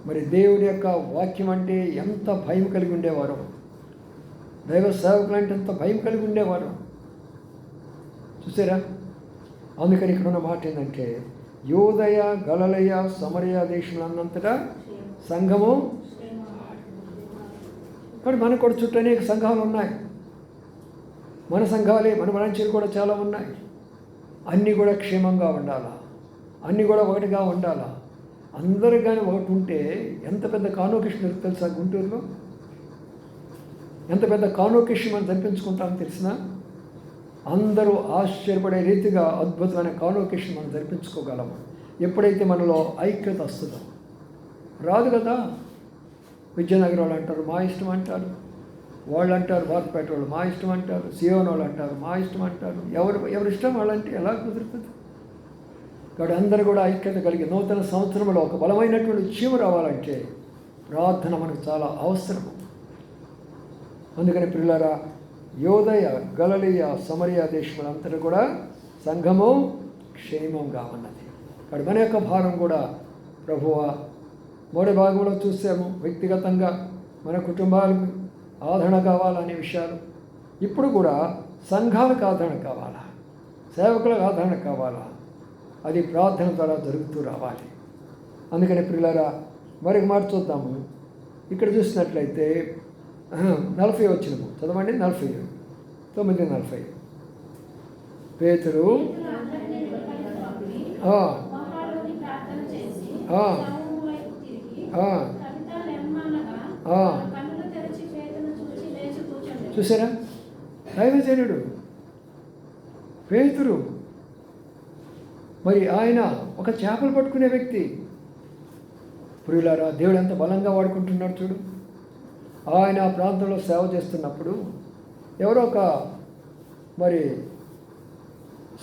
మరి దేవుడి యొక్క వాక్యం అంటే ఎంత భయం కలిగి ఉండేవారు, దైవ సేవకులు అంటే ఎంత భయం కలిగి ఉండేవారు చూసారా. అందుకని ఇక్కడ ఉన్న మాట ఏంటంటే, యూదయ, గలిలయ, సమరయ దేశములంతటా సంఘము. కానీ మనకు కూడా చుట్టూ అనేక సంఘాలు ఉన్నాయి. మన సంఘాలే, మన బ్రాంచీలు కూడా చాలా ఉన్నాయి. అన్నీ కూడా క్షేమంగా ఉండాలా, అన్నీ కూడా ఒకటిగా ఉండాలా. అందరూ కానీ ఒకటి ఉంటే ఎంత పెద్ద కాన్వొకేషన్ తెలుసా? గుంటూరులో ఎంత పెద్ద కాన్వొకేషన్ మనం జరిపించుకుంటామో తెలిసినా, అందరూ ఆశ్చర్యపడే రీతిగా అద్భుతమైన కాన్వొకేషన్ మనం జరిపించుకోగలము ఎప్పుడైతే మనలో ఐక్యత వస్తుందో. రాదు కదా. విజయనగరం వాళ్ళు అంటారు మా ఇష్టం అంటారు, వాళ్ళు అంటారు వార్పేట వాళ్ళు మా ఇష్టం అంటారు, సియోన్ వాళ్ళు అంటారు మా ఇష్టం అంటారు. ఎవరి ఇష్టం వాళ్ళంటే ఎలా కుదురుతుంది? కాబట్టి అందరూ కూడా ఐక్యత కలిగి నూతన సంవత్సరంలో ఒక బలమైనటువంటి చీమ రావాలంటే ప్రార్థన మనకు చాలా అవసరము. అందుకని ప్రియులారా, యూదయ, గలిలయ, సమరయ దేశములంతటా కూడా సంఘము క్షేమంగా ఉన్నది. కాబట్టి మన యొక్క భారం కూడా ప్రభువా, మొదటి భాగంలో చూసాము వ్యక్తిగతంగా మన కుటుంబాలకు ఆదరణ కావాలనే విషయాలు. ఇప్పుడు కూడా సంఘాలకు ఆదరణ కావాలా, సేవకులకు ఆదరణ కావాలా, అది ప్రార్థన ద్వారా జరుగుతూ రావాలి. అందుకని ప్రియులారా, మరొక మాట చూద్దాము. ఇక్కడ చూసినట్లయితే 40 వచ్చినము చదవండి. 9:40 పేతురు చూసారా, దైవజనుడు పేతురు. మరి ఆయన ఒక చేపలు పట్టుకునే వ్యక్తి. ప్రియులారా, దేవుడు ఎంత బలంగా వాడుకుంటున్నాడు చూడు. ఆయన ఆ ప్రాంతంలో సేవ చేస్తున్నప్పుడు ఎవరో ఒక మరి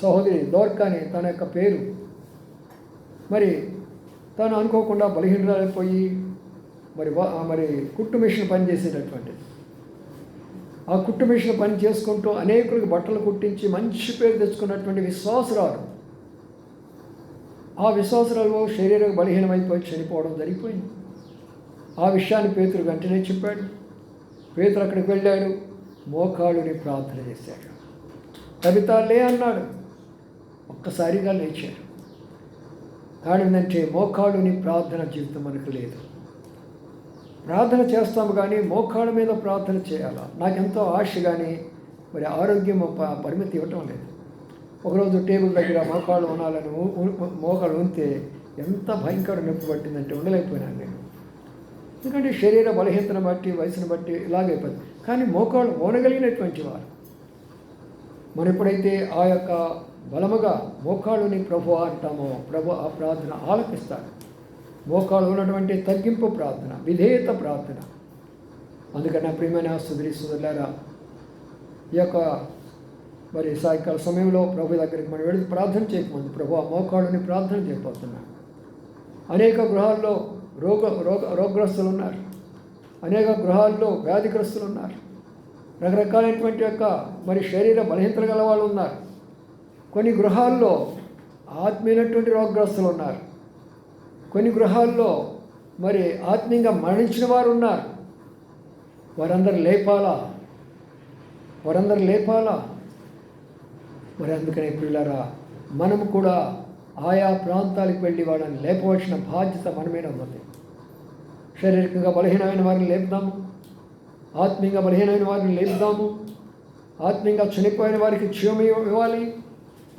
సహోదరి దోర్కాని తన యొక్క పేరు, మరి తను అనుకోకుండా బలహీనరాలిపోయి మరి కుట్టు మిషన్ పని చేసేటటువంటిది. ఆ కుట్టు మిషన్ పని చేసుకుంటూ అనేకులకు బట్టలు కుట్టించి మంచి పేరు తెచ్చుకున్నటువంటి విశ్వాసురాలు. ఆ విశ్వాసురాలు శరీరం బలహీనమైపోయి చనిపోవడం జరిగిపోయింది. ఆ విషయాన్ని పేతురు వెంటనే చెప్పాడు. పేతురు అక్కడికి వెళ్ళాడు, మోకాళ్ళుని ప్రార్థన చేశాడు. తబితాలే అన్నాడు, ఒక్కసారిగా లేచాడు. కారణంటే మోకాళ్ళుని ప్రార్థన జీవితం మనకు లేదు. ప్రార్థన చేస్తాము కానీ మోకాళ్ళ మీద ప్రార్థన చేయాలా. నాకెంతో ఆశ కానీ మరి ఆరోగ్యం పరిమితి ఇవ్వటం లేదు. ఒకరోజు టేబుల్ దగ్గర మోకాళ్ళు ఉనాలని మోకాళ్ళు ఉంటే ఎంత భయంకర నొప్పి పట్టిందంటే ఉండలేకపోయినాను నేను. ఎందుకంటే శరీర బలహీనతను బట్టి, వయసును బట్టి ఇలాగైపోయింది. కానీ మోకాళ్ళు ఓనగలిగినటువంటి వారు మనం ఎప్పుడైతే ఆ యొక్క బలముగా మోకాళ్ళుని ప్రభు అంటామో, ప్రభు ఆ ప్రార్థన ఆలపిస్తాడు. మోకాళ్ళు ఉన్నటువంటి తగ్గింపు ప్రార్థన, విధేయత ప్రార్థన. అందుకని నా ప్రియమైన సోదరులారా, ఈ యొక్క మరి సాయంకాల సమయంలో ప్రభు దగ్గరికి మనం వెళ్ళి ప్రార్థన చేయకముందు ప్రభు ఆ మోకాళ్ళుని ప్రార్థన చేయబోతున్నాను. అనేక గృహాల్లో రోగగ్రస్తులు ఉన్నారు, అనేక గృహాల్లో వ్యాధిగ్రస్తులు ఉన్నారు, రకరకాలైనటువంటి యొక్క మరి శరీర బలహీనతలు గల వాళ్ళు ఉన్నారు. కొన్ని గృహాల్లో ఆత్మీయమైనటువంటి రోగగ్రస్తులు ఉన్నారు, కొన్ని గృహాల్లో మరి ఆత్మీయంగా మరణించిన వారు ఉన్నారు. వారందరూ లేపాలా. మరి అందుకనే పిల్లరా, మనము కూడా ఆయా ప్రాంతాలకు వెళ్ళి వాళ్ళని లేపవలసిన బాధ్యత మన మీద ఉన్నది. శారీరకంగా బలహీనమైన వారిని లేపుదాము, ఆత్మీయంగా బలహీనమైన వారిని లేపుదాము, ఆత్మీయంగా చనిపోయిన వారికి క్షేమ ఇవ్వాలి.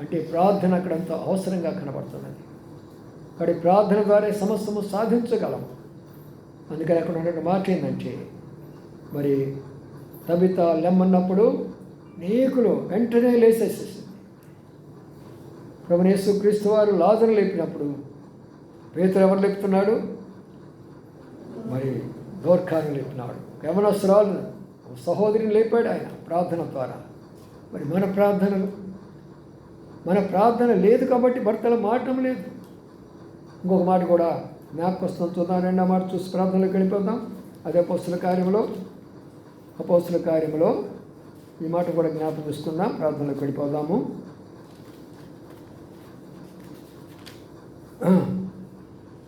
అంటే ప్రార్థన అక్కడంత అవసరంగా కనబడుతున్నది. అక్కడి ప్రార్థన ద్వారా సమస్తము సాధించగలము. అందుకని అక్కడ ఉన్న మాట ఏంటంటే, మరి తబిత లెమ్మన్నప్పుడు అనేకులు వెంటనే లేసేసేసింది. ప్రభువైన యేసుక్రీస్తు వారు లాజరును లేపినప్పుడు పేతురు ఎవరు లేపుతున్నాడు? మరి గోర్ఖాను లేపినాడు, యవనస్తురాలు సహోదరిని లేపాడు ఆయన ప్రార్థన ద్వారా. మరి మన ప్రార్థన లేదు కాబట్టి భర్తలు మారటం లేదు. ఇంకొక మాట కూడా జ్ఞాపకం చూద్దాం, రెండో మాట చూసి ప్రార్థనలోకి వెళ్ళిపోదాం. అదే అపోస్తుల కార్యములో ఈ మాట కూడా జ్ఞాపకం చేసుకుందాం, ప్రార్థనలోకి వెళ్ళిపోదాము.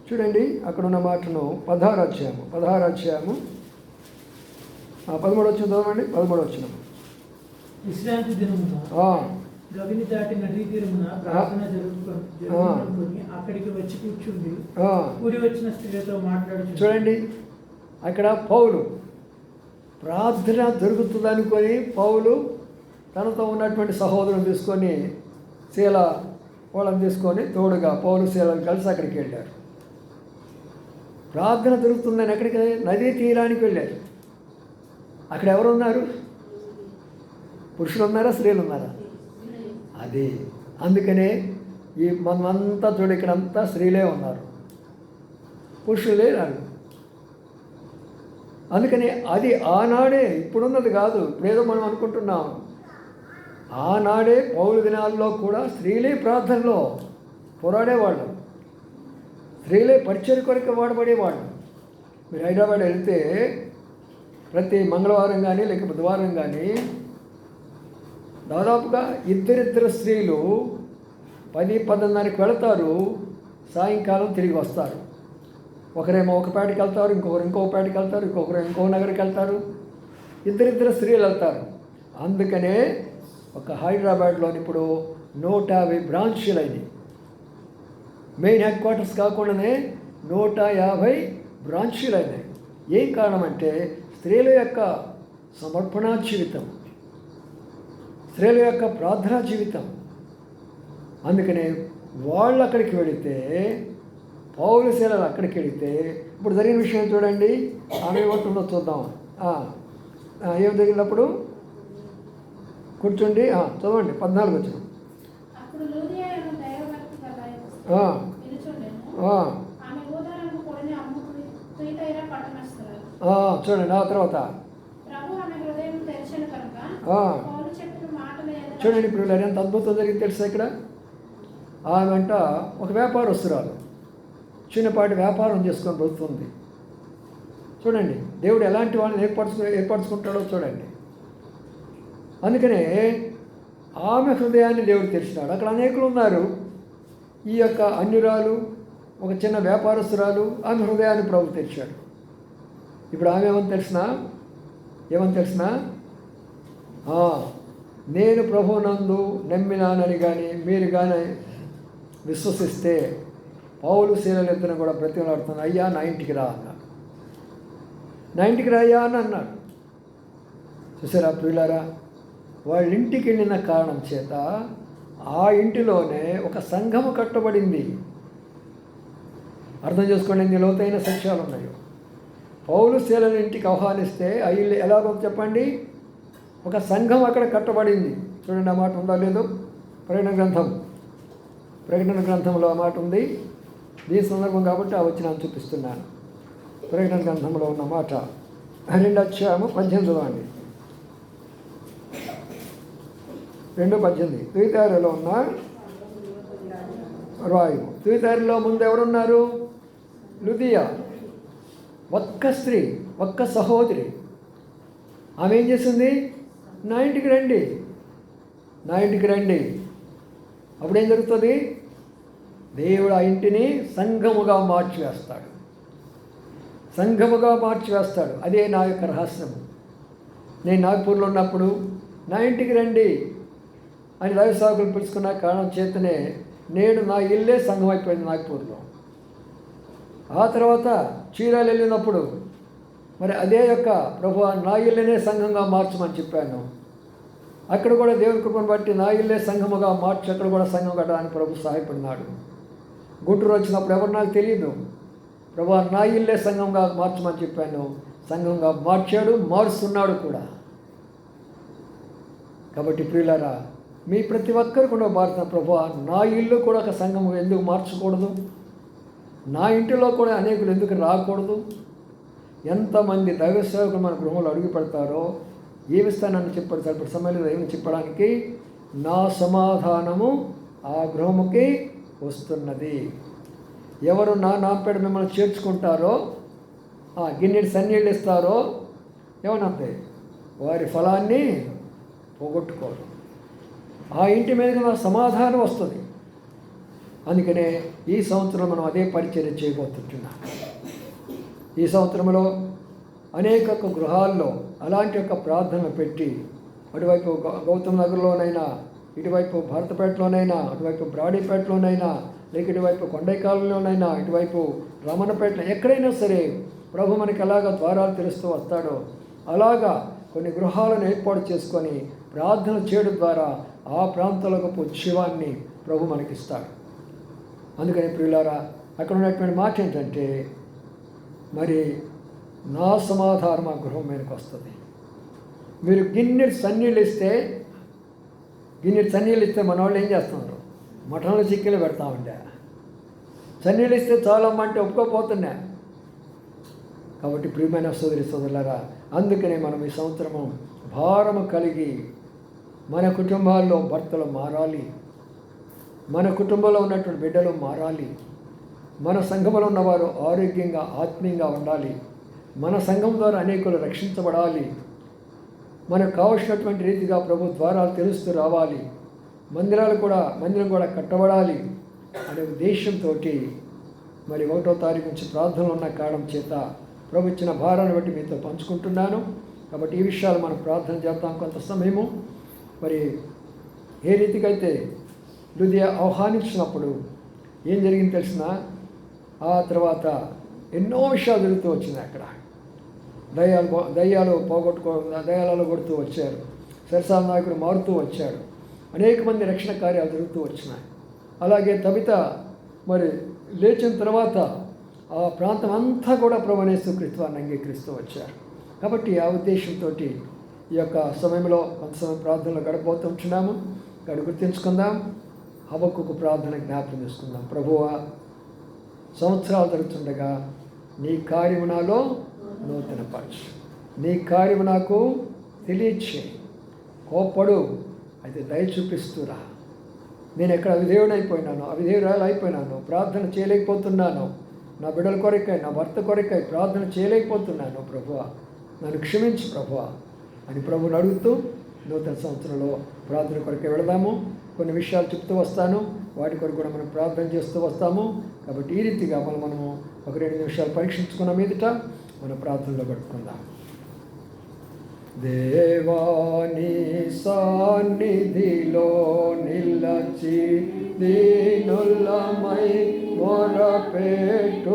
చూడండి అక్కడ ఉన్న మాటను 16వ అధ్యాయము 13వ వచనం చదవండి. 13వ వచనం. విశ్రాంతి దినమున గవిని దాటి నదీ తీరమున ప్రార్థన జరుగుకొని అక్కడికి వచ్చి కూర్చుండి కూడి వచ్చిన స్త్రీలతో మాట్లాడుచు. చూడండి అక్కడ పౌలు ప్రార్థన జరుగుతుందనుకొని పౌలు తనతో ఉన్నటువంటి సహోదరుని తీసుకొని శీల వాళ్ళని తీసుకొని తోడుగా పౌలు శీలను కలిసి అక్కడికి వెళ్ళారు. ప్రార్థన జరుగుతుందని ఎక్కడికి? నదీ తీరానికి వెళ్ళారు. అక్కడ ఎవరు ఉన్నారు? పురుషులు ఉన్నారా, స్త్రీలు ఉన్నారా? అది అందుకనే ఈ మనమంతా చూడు, ఇక్కడంతా స్త్రీలే ఉన్నారు, పురుషులే రారు. అందుకని అది ఆనాడే, ఇప్పుడున్నది కాదు, ఇప్పుడేదో మనం అనుకుంటున్నాం. ఆనాడే పౌలు దినాల్లో కూడా స్త్రీలే ప్రార్థనలో పోరాడేవాళ్ళు, స్త్రీలే పరిచయ కొరకు వాడబడేవాళ్ళు. మీరు హైదరాబాద్ వెళ్తే ప్రతి మంగళవారం కానీ లేక బుధవారం కానీ దాదాపుగా ఇద్దరిద్దరు స్త్రీలు 10-10:30కి వెళతారు, సాయంకాలం తిరిగి వస్తారు. ఒకరేమో ఒక పేటకి వెళ్తారు, ఇంకొకరు ఇంకో పేటకి వెళ్తారు, ఇంకొకరు ఇంకో నగరికి వెళ్తారు. ఇద్దరిద్దరు స్త్రీలు వెళ్తారు. అందుకనే ఒక హైదరాబాద్లోని ఇప్పుడు 150 బ్రాంచీలు అయినాయి. మెయిన్ హెడ్ క్వార్టర్స్ కాకుండానే 150 బ్రాంచీలు అయినాయి. ఏం కారణం అంటే స్త్రీల యొక్క సమర్పణా జీవితం, స్త్రీల యొక్క ప్రార్థనా జీవితం. అందుకనే వాళ్ళు అక్కడికి వెళితే, పౌలు శీలలు అక్కడికి వెళితే, ఇప్పుడు జరిగిన విషయం చూడండి. ఆమె ఏమంటుందో చూద్దాం. ఏం జరిగినప్పుడు కూర్చోండి, చదవండి 14 వచనం. చూడండి ఆ తర్వాత చూడండి. ఇప్పుడు ఎంత అద్భుతం జరిగింది తెలుసా ఇక్కడ. ఆమె అంట ఒక వ్యాపారస్తురాలు, చిన్నపాటి వ్యాపారం చేసుకొని బతుకుతుంది. చూడండి దేవుడు ఎలాంటి వాళ్ళని ఏర్పరచుకుంటాడో చూడండి. అందుకనే ఆమె హృదయాన్ని దేవుడు తెరిచినాడు. అక్కడ అనేకులు ఉన్నారు. ఈ యొక్క అన్యురాలు, ఒక చిన్న వ్యాపారస్తురాలు, ఆమె హృదయాన్ని ప్రభు తెరిచాడు. ఇప్పుడు ఆమె ఏమని తెలిసినా నేను ప్రభునందు నమ్మినానని కానీ మీరు కానీ విశ్వసిస్తే, పౌలు శీలలు ఇద్దరు కూడా బ్రతిమలాడుతున్నాను, అయ్యా నా ఇంటికి రా అన్నాడు. నా ఇంటికి రా అయ్యా అని అన్నాడు. చూసారా ప్రియులారా, వాళ్ళ ఇంటికి వెళ్ళిన కారణం చేత ఆ ఇంటిలోనే ఒక సంఘము కట్టబడింది. అర్థం చేసుకోండి ఎన్ని లోతైన సత్యాలు ఉన్నాయో. పౌలు శీలల ఇంటికి ఆహ్వానిస్తే ఆ ఇల్లు ఎలాగో చెప్పండి, ఒక సంఘం అక్కడ కట్టబడింది. చూడండి ఆ మాట ఉందా లేదో. ప్రకటన గ్రంథంలో ఆ మాట ఉంది. దీని సందర్భం కాబట్టి ఆ వచ్చినాన్ని చూపిస్తున్నాను. ప్రకటన గ్రంథంలో ఉన్న మాట 2 అధ్యాయము 18 అండి. 2:18 తుయితారులో ఉన్న రాయు. తుయితారులో ముందు ఎవరున్నారు? లుదియా, ఒక్క స్త్రీ, ఒక్క సహోదరి. ఆమె ఏం చేసింది? నా ఇంటికి రండి. అప్పుడేం జరుగుతుంది? దేవుడు ఆ ఇంటిని సంఘముగా మార్చివేస్తాడు. అదే నా యొక్క రహస్యము. నేను నాగ్పూర్లో ఉన్నప్పుడు నా ఇంటికి రండి అని దైవ సేవకులు పిలుచుకున్న కారణం చేతనే నేడు నా ఇల్లే సంఘం అయిపోయింది నాగ్పూర్లో. ఆ తర్వాత చీరాలు వెళ్ళినప్పుడు మరి అదే యొక్క ప్రభు నా ఇల్లునే సంఘంగా మార్చమని చెప్పాను. అక్కడ కూడా దేవుని కృపను బట్టి నా ఇల్లే సంఘముగా మార్చి అక్కడ కూడా సంఘం కట్టడానికి ప్రభు సహాయపడినాడు. గుంటూరు వచ్చినప్పుడు ఎవరు నాకు తెలియదు, ప్రభు నా ఇల్లే సంఘంగా మార్చమని చెప్పాను. సంఘంగా మార్చాడు, మారుస్తున్నాడు కూడా. కాబట్టి ప్రియులారా, మీ ప్రతి ఒక్కరు కూడా భారత ప్రభు నా ఇల్లు కూడా ఒక సంఘం ఎందుకు మార్చకూడదు? నా ఇంటిలో కూడా అనేకులు ఎందుకు రాకూడదు? ఎంతమంది దైవ సేవకులు మన గృహంలో అడుగు పెడతారో ఏమిస్తానని చెప్పాడు. సరిపడి సమయంలో ఏమి చెప్పడానికి, నా సమాధానము ఆ గృహముకి వస్తున్నది. ఎవరు నా నాంపేట మిమ్మల్ని చేర్చుకుంటారో, గిన్నెడి సన్నీళ్ళు ఇస్తారో ఏమనంతే వారి ఫలాన్ని పోగొట్టుకోరు. ఆ ఇంటి మీదకి నా సమాధానం వస్తుంది. అందుకనే ఈ సంవత్సరం మనం అదే పరిచర్య చేయబోతుంటున్నాం. ఈ సంవత్సరంలో అనేక గృహాల్లో అలాంటి యొక్క ప్రార్థనలు పెట్టి, అటువైపు గౌతమ్ నగర్లోనైనా, ఇటువైపు భారతపేటలోనైనా, అటువైపు బ్రాడీపేటలోనైనా, లేక ఇటువైపు కొండైకాలంలోనైనా, ఇటువైపు రమణపేటలో, ఎక్కడైనా సరే ప్రభు మనకి ఎలాగ ద్వారాలు తెరుస్తూ వస్తాడో అలాగా కొన్ని గృహాలను ఏర్పాటు చేసుకొని ప్రార్థన చేయడం ద్వారా ఆ ప్రాంతాలకు శివాన్ని ప్రభు మనకిస్తాడు. అందుకని ప్రియులారా, అక్కడ ఉన్నటువంటి మాట ఏంటంటే, మరి నా సమాధానం ఆ గృహం మీదకి వస్తుంది. మీరు గిన్నె సన్నీళ్ళు ఇస్తే మన వాళ్ళు ఏం చేస్తున్నారు, మటన్లు చికెన్లు పెడతామంటే, సన్నీళ్ళు ఇస్తే చాలమ్మంటే ఒప్పుకోపోతున్నా. కాబట్టి ప్రియమైన సోదరులారా, అందుకనే మనం ఈ సంవత్సరము భారము కలిగి మన కుటుంబాల్లో భర్తలు మారాలి, మన కుటుంబంలో ఉన్నటువంటి బిడ్డలు మారాలి, మన సంఘంలో ఉన్నవారు ఆరోగ్యంగా ఆత్మీయంగా ఉండాలి, మన సంఘం ద్వారా అనేకులు రక్షించబడాలి, మనకు కావలసినటువంటి రీతిగా ప్రభు ద్వారాలు తెలుస్తూ రావాలి, మందిరం కూడా కట్టబడాలి అనే ఉద్దేశంతో మరి 1వ తారీఖు నుంచి ప్రార్థనలు ఉన్న కారణం చేత ప్రభు ఇచ్చిన భారాన్ని బట్టి మీతో పంచుకుంటున్నాను. కాబట్టి ఈ విషయాలు మనం ప్రార్థన చేద్దాం కొంత సమయము. మరి ఏ రీతికైతే లుదియా ఆహ్వానించినప్పుడు ఏం జరిగింది తెలిసిన, ఆ తర్వాత ఎన్నో విషయాలు జరుగుతూ వచ్చినాయి. అక్కడ దయ్యాలు కొడుతూ వచ్చారు, సరసాల నాయకుడు మారుతూ వచ్చాడు, అనేక మంది రక్షణ కార్యాలు జరుగుతూ వచ్చినాయి. అలాగే తబిత మరి లేచిన తర్వాత ఆ ప్రాంతం అంతా కూడా ప్రభువైన యేసుక్రీస్తుని అంగీకరిస్తూ వచ్చారు. కాబట్టి ఆ ఉద్దేశంతో ఈ యొక్క సమయంలో కొంత సమయం ప్రార్థనలో గడపబోతుంటున్నాము. గుర్తించుకుందాం, హబక్కుకు ప్రార్థన జ్ఞాపకం చేసుకుందాం. ప్రభువా, సంవత్సరాలు జరుగుతుండగా నీ కార్యము నాలో నూతనపరచు, నీ కార్యము నాకు తెలియచేయి, కోప్పడు అయితే దయ చూపిస్తురా. నేను ఎక్కడ అవిధేయురాలు అయిపోయినాను, ప్రార్థన చేయలేకపోతున్నాను, నా బిడ్డల కొరకై, నా భర్త కొరకై ప్రార్థన చేయలేకపోతున్నాను ప్రభువా, నన్ను క్షమించు ప్రభువా అని ప్రభువుని అడుగుతూ నూతన సంవత్సరంలో ప్రార్థన కొరకై వెళదాము. కొన్ని విషయాలు చెప్తూ వస్తాను, వాటి కొరకు కూడా మనం ప్రార్థన చేస్తూ వస్తాము. కాబట్టి ఈ రీతిగా మనము 1-2 నిమిషాలు పరీక్షించుకున్న మీదట మన ప్రార్థనలో గడుపుకుందాం. దేవాని సన్నిధిలో నిలచి దీనులమై మొరపెట్టుచున్నాము,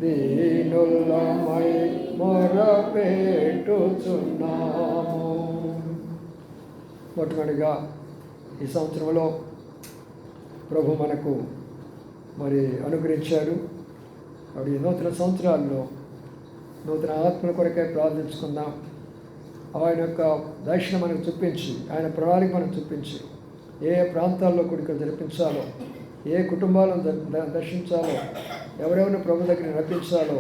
దీనులమై మొరపెట్టుచున్నాము. మొట్టమొదటిగా ఈ సంవత్సరంలో ప్రభు మనకు మరి అనుగ్రహించారు. అవి నూతన సంవత్సరాల్లో నూతన ఆత్మల కొరకై ప్రార్థించుకుందాం. ఆయన యొక్క దర్శనం మనకు చూపించి, ఆయన ప్రణాళిక మనకు చూపించి, ఏ ప్రాంతాల్లో కూడికలు జరిపించాలో, ఏ కుటుంబాలను దర్శించాలో, ఎవరెవరిని ప్రభు దగ్గర నడిపించాలో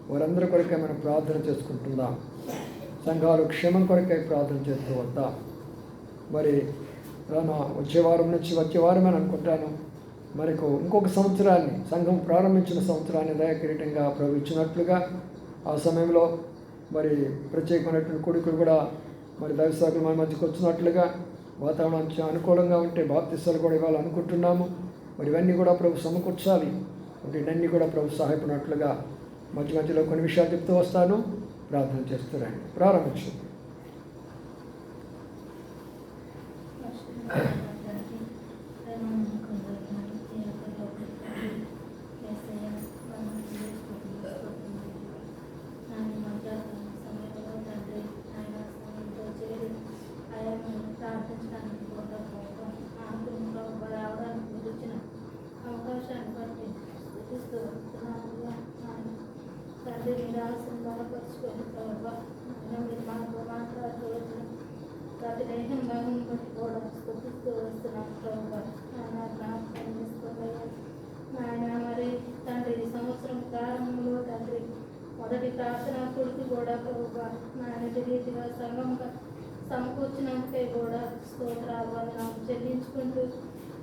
వారందరి కొరకై మనం ప్రార్థన చేసుకుంటున్నాం. సంఘాలు క్షేమం కొరకై ప్రార్థన చేస్తూ వద్దాం. మరి వచ్చే వారం అని అనుకుంటాను, మనకు ఇంకొక సంవత్సరాన్ని, సంఘం ప్రారంభించిన సంవత్సరాన్ని దయాకిరీటంగా ప్రభు ఇచ్చినట్లుగా ఆ సమయంలో మరి ప్రత్యేకమైనటువంటి కొడుకులు కూడా మరి దైవసేవకులు మన మధ్యకు వచ్చినట్లుగా వాతావరణం అనుకూలంగా ఉంటే బాప్తిస్తాలు కూడా ఇవ్వాలనుకుంటున్నాము. మరి ఇవన్నీ కూడా ప్రభు సమకూర్చాలి. వీటన్నీ కూడా ప్రభు సహాయపడినట్లుగా మధ్యలో కొన్ని విషయాలు చెప్తూ వస్తాను. ప్రార్థన చేస్తున్నాను. ప్రారంభించండి. నాయన మరి తండ్రి ఈ సంవత్సరం ప్రారంభంలో తండ్రి మొదటి ప్రార్థన కొడుకు కూడా ప్రభువా నాయన రీతిగా సంఘంగా సమకూర్చినందుకే కూడా స్తోత్రాలు వందనాలు చెల్లించుకుంటూ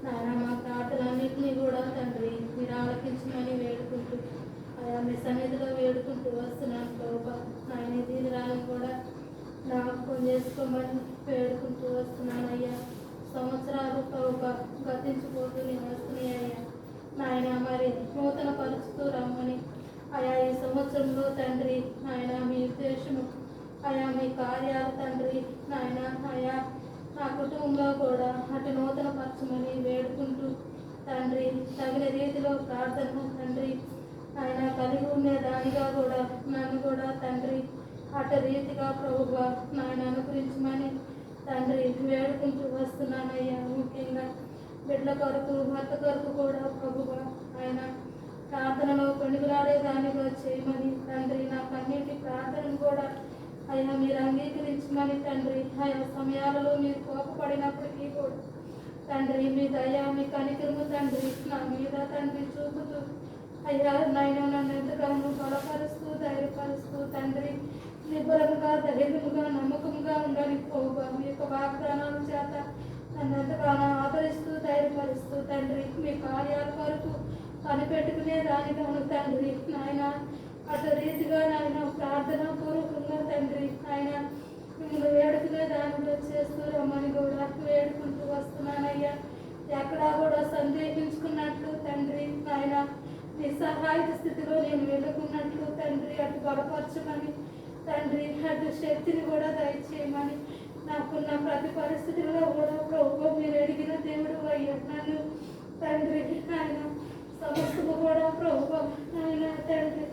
నాయన మా ప్రార్థనలన్నింటినీ కూడా తండ్రి మీరు ఆలకించమని వేడుకుంటూ ఆయా మీ సన్నిధిలో వేడుకుంటూ వస్తున్నాను ప్రభువా నాయన దీని రాని కూడా జ్ఞాపకం చేసుకోమని వేడుకుంటూ వస్తున్నాను అయ్యా. సంవత్సరాలు ప్రభువా గతించిపోతూ నేను వస్తున్నాయి అయ్యా నాయన మరి నూతన పరుచుతూ రమ్మని ఆయా ఈ సంవత్సరంలో తండ్రి ఆయన మీ ఉద్దేశము ఆయా మీ కార్యాలు తండ్రి నాయన ఆయా నా కుటుంబంలో కూడా అటు నూతన పరచమని వేడుకుంటూ తండ్రి తగిన రీతిలో ప్రార్థన తండ్రి ఆయన కలిగి ఉండే దానిగా కూడా నన్ను కూడా తండ్రి అటు రీతిగా ప్రభువా నాయన అనుగ్రహించమని తండ్రి వేడుకుంటూ వస్తున్నానయ్యా. ముఖ్యంగా బిడ్డల కొరకు భర్త కొరకు కూడా ప్రభువా ఆయన ప్రార్థనలో కొనుగులాడే దానిగా చేయమని తండ్రి నా కన్నీటి ప్రార్థనను కూడా అయ్యా మీరు అంగీకరించమని తండ్రి ఆయా సమయాలలో మీరు కోపపడినప్పటికీ కూడా తండ్రి మీ దయ మీ కనికరము తండ్రి నా మీద తండ్రి చూపుతూ అయ్యా నాయన నన్ను ఎంతగానో బలపరుస్తూ ధైర్యపరుస్తూ తండ్రి నిబ్బరముగా ధైర్యముగా నమ్మకంగా ఉండాలి ప్రభువా మీ యొక్క వాగ్దానాల చేత నన్ను ఎంతగానో ఆదరిస్తూ ధైర్యపరుస్తూ తండ్రి మీ కార్యాల వరకు కనిపెట్టుకునే దానిగాను తండ్రి నాయన అటు రీతిగా నాయన ప్రార్థన పూర్వకంగా తండ్రి ఆయన మిమ్మల్ని వేడుకునే దానిలో చేస్తూ రమ్మని కూడా వేడుకుంటూ వస్తున్నానయ్యా. ఎక్కడా కూడా సందేహించుకున్నట్లు తండ్రి ఆయన నిస్సహాయక స్థితిలో నేను వెళ్ళకున్నట్లు తండ్రి అటు బలపరచమని తండ్రి అటు శక్తిని కూడా దయచేయమని నాకున్న ప్రతి పరిస్థితుల్లో కూడా ప్రభు మీరు అడిగిన దేవుడు అయ్యా నన్ను తండ్రి ఆయన సమస్తము కూడా ప్రభు ఆయన తండ్రి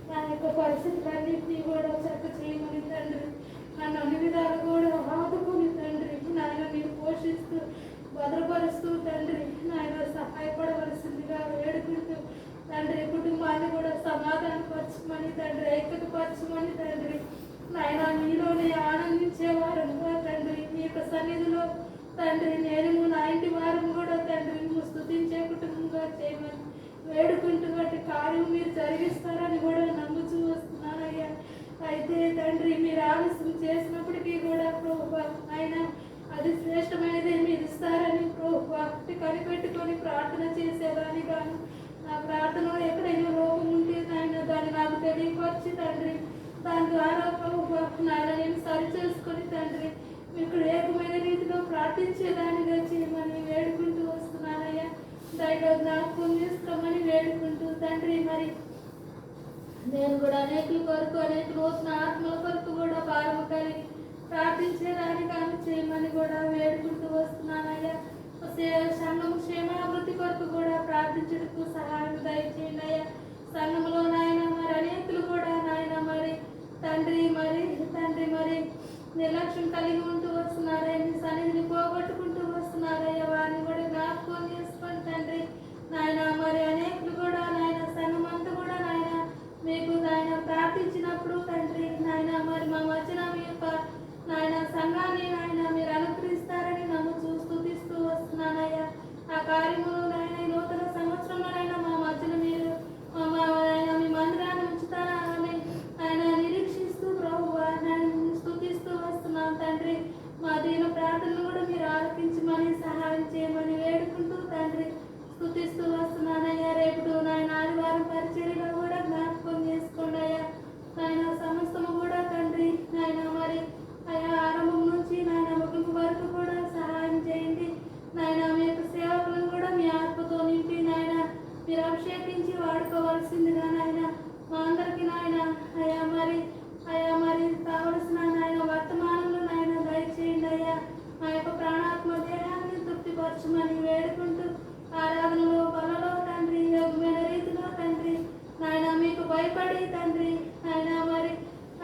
నా యొక్క పరిస్థితులన్నింటినీ కూడా చక్క చేయమని తండ్రి నన్ను అన్ని విధాలు కూడా ఆదుకుని తండ్రి నాయన మీరు పోషిస్తూ భద్రపరుస్తూ తండ్రి నాయన సహాయపడవలసిందిగా వేడుకుంటూ తండ్రి కుటుంబాన్ని కూడా సమాధానపరచమని తండ్రి ఐక్యతపరచమని తండ్రి నాయన మీలోనే ఆనందించేవారుగా తండ్రి మీ యొక్క సన్నిధిలో తండ్రి నేను నా ఇంటి వారిని కూడా తండ్రి స్తుతించే కుటుంబంగా చేయమని వేడుకుంటూ వాటి కార్యం మీరు జరిగిస్తారని కూడా నమ్ముచూ వస్తున్నానయ్యా. అయితే తండ్రి మీరు ఆలస్యం చేసినప్పటికీ కూడా ప్రభువా ఆయన అది శ్రేష్టమైనది మీరు ఇస్తారని ప్రభువా కనిపెట్టుకొని ప్రార్థన చేసేదాని గాను నా ప్రార్థనలో ఎక్కడైనా లోపం ఉంటే నాయన దాన్ని నాకు తెలియపరిచి తండ్రి దాని ద్వారా ప్రభువా నాయన నేను సరి చేసుకొని తండ్రి మీకు ఏకమైన రీతిలో ప్రార్థించేదానిగా చేయమని వేడుకుంటూ వస్తున్నానయ్యా. దయగా జ్ఞాపకం చేసుకోమని వేడుకుంటూ తండ్రి మరి నేను కూడా అనేకుల కొరకు అనేక నూతన ఆత్మల కొరకు కూడా భారము కలిగి ప్రార్థించేదానిగా చేయమని కూడా వేడుకుంటూ వస్తున్నానయ్యా. సంఘం క్షేమాభివృద్ధి కొరకు కూడా ప్రార్థించడానికి సహాయం దయచేయండి అయ్యా. సంఘంలో నాయన మరి అనేకులు కూడా నాయన మరి తండ్రి మరి నిర్లక్ష్యం కలిగి ఉంటూ వస్తున్నారయ్యా. మీ సన్నిధిని పోగొట్టుకుంటూ వస్తున్నారయ్యా. వారిని కూడా జ్ఞాపకం చేసుకోండి తండ్రి నాయన మరి అనేకులు కూడా నాయన సంఘం అంతా కూడా నాయన మీకు నాయన ప్రార్థించినప్పుడు తండ్రి నాయన మరి మా మధ్యన మీ యొక్క నాయన సంఘాన్ని నాయన మీరు అనుగ్రహిస్తారని నమ్ము స్తుతిస్తూ వస్తున్నానయ్యా. ఆ కార్యములు నాయన నూతన సంవత్సరంలోనైనా మా మధ్యన మీరు ఆయన మీ మందిరాన్ని ఉంచుతారని ఆయన నిరీక్షిస్తూ ప్రభువా స్తుతిస్తూ వస్తున్నాం తండ్రి. మా దీని ప్రార్థనలు కూడా మీరు ఆలకించమని సహాయం చేయమని వేడుకుంటూ తండ్రి స్తుతిస్తూ వస్తున్నానయ్యా. రేపు నాయన ఆదివారం పరిచర్యలో కూడా జ్ఞాపకం చేసుకోండి అయ్యా. ఆయన సమస్తము కూడా తండ్రి నాయన మరి ఆయా ఆరంభం నుంచి నాయన ముగింపు వరకు కూడా సహాయం చేయండి నాయన. మీ యొక్క సేవకులను కూడా మీ ఆత్మతో నింపి నాయన మీరు అభిషేకించి వాడుకోవాల్సిందిగా నాయన మా అందరికీ నాయన అయా మరి కావలసిన నాయన వర్తమానంలో నాయన దయచేయండి అయ్యా. మా యొక్క ప్రాణాత్మ దేహాన్ని తృప్తిపరచమని వేడుకుంటూ ఆరాధనలో బలలో తండ్రి యోగమైన రీతిలో తండ్రి నాయన మీకు భయపడి తండ్రి నాయన మరి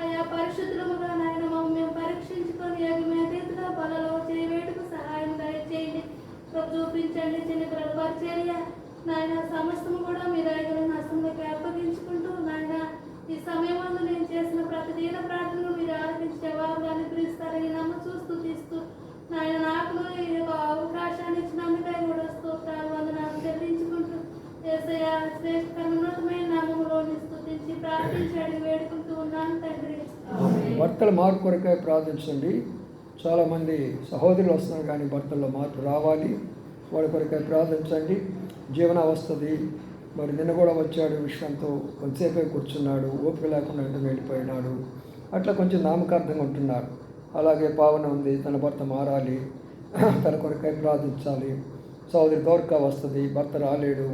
ఆయా పరిశుద్ధులుగా నాయన మేము పరీక్షించుకొని యోగమైన రీతిలో బలలో చేయవేటుకు సహాయం దయచేయండి. చూపించండి చిన్న పిల్లల పరిచర్య నాయన సమస్తము కూడా మీ దగ్గర నష్టంలోకి అప్పగించుకుంటూ నాయన ఈ సమయం నేను చేసిన ప్రతిదీన ప్రార్థనలు మీరు ఆలోచించి జవాబులు అనుగ్రహిస్తారని నమ్ము స్తుతిస్తూ నాయన నాకు ఈ యొక్క అవకాశాన్ని ఇచ్చినందుకై కూడా స్తోత్రాలు వందనాలు చెల్లించుకుంటూ యేసయ్యా భర్తల మార్పు కొరకై ప్రార్థించండి. చాలామంది సహోదరులు వస్తున్నారు కానీ భర్తల్లో మార్పు రావాలి, వాళ్ళ కొరకై ప్రార్థించండి. జీవనావస్థది మరి నిన్న కూడా వచ్చాడు, విషయంతో కొంతసేపే కూర్చున్నాడు, ఓపిక లేకుండా ఇంటికి వెళ్ళిపోయినాడు, అట్లా కొంచెం నామకార్థంగా ఉంటున్నారు. అలాగే పావన ఉంది, తన భర్త మారాలి, తన కొరకై ప్రార్థించాలి. సహోదరి దోర్క వస్తుంది, భర్త రాలేడు,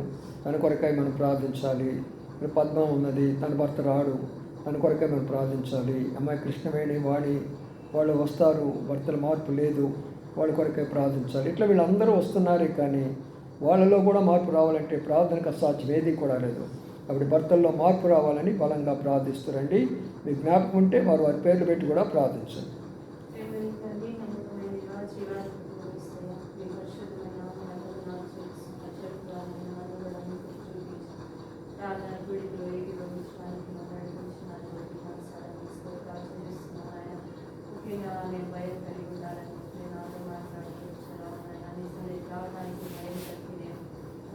తన కొరకై మనం ప్రార్థించాలి. పద్మ ఉన్నది, తన భర్త రాడు, తన కొరకై మనం ప్రార్థించాలి. అమ్మాయి కృష్ణవేణి వాణి వాళ్ళు వస్తారు, భర్తల మార్పు లేదు, వాళ్ళ కొరకై ప్రార్థించాలి. ఇట్లా వీళ్ళందరూ వస్తున్నారే కానీ వాళ్ళలో కూడా మార్పు రావాలంటే ప్రార్థనకు అసాధ్యం ఏది కూడా లేదు. కాబట్టి భర్తల్లో మార్పు రావాలని బలంగా ప్రార్థిస్తారండి. మీ జ్ఞాపకం ఉంటే వారు వారి పేర్లు పెట్టి కూడా ప్రార్థించండి. నేను భయం కలిగి ఉండాలని నేను నాతో మాట్లాడుతున్నాను. రావడానికి భయం కలిగి నేను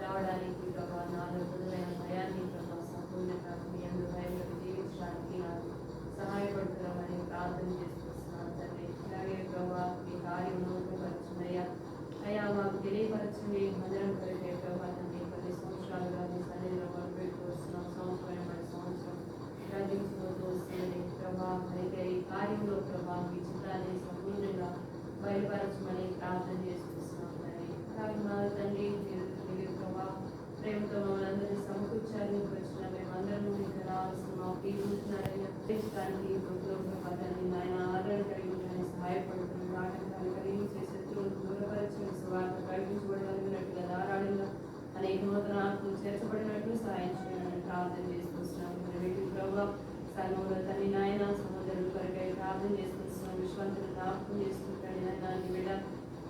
రావడానికి ప్రభావ నాలో మొదలైన భయాన్ని ప్రభావ సంపూర్ణంగా మీ అందరూ భయంలో జీవించడానికి నాకు సహాయపడుతున్నామని ప్రార్థన చేసుకొస్తున్నాను తండ్రి. అలాగే ప్రభావ మీ కార్యం నూతనపరచునయ్యా అయ్యా మాకు తెలియపరచండి. మందిరం కొరకే ప్రభావ తండ్రి 10 సంవత్సరాలుగా మీ సన్నిధిలో మొదలుపెడుతూ వస్తున్నాం. సంవత్సరం రాజించుకుంటూ వస్తుంది ప్రభావ. అయితే ఈ కార్యంలో ప్రభావ మీ చిత్రాన్ని సంపూర్ణంగా బయలుపరచమని ప్రార్థన చేసుకొస్తున్నాం తండ్రి. అలాగే తండ్రి మీరు ప్రభావ ప్రేమతో మమ్మల్ని అందరినీ సమకూర్చాలని వచ్చిన మేమందరూ మీకు రావాల్సిన మా తీసుకుంటున్నారని దేశానికి ప్రభుత్వం ఆయన ఆదరణ కలిగి ఉందని సహాయపడుతుంది. ఆటంకాలు కలిగించే శత్రువులు దూరపరిచిన సువార్త ప్రకటించబడగలిగినట్లుగా ధారాళంగా అనేక నూతన ఆత్మలు చేర్చబడినట్లు సహాయం చేయాలని ప్రార్థన చేసుకొస్తున్నాం. ప్రభావ సంఘంలో తల్లి నాయన సహోదరుల కొరకై ప్రార్థన చేసుకొస్తున్నాం. విశ్వాంతులు జ్ఞాపకం చేసుకుంటాడు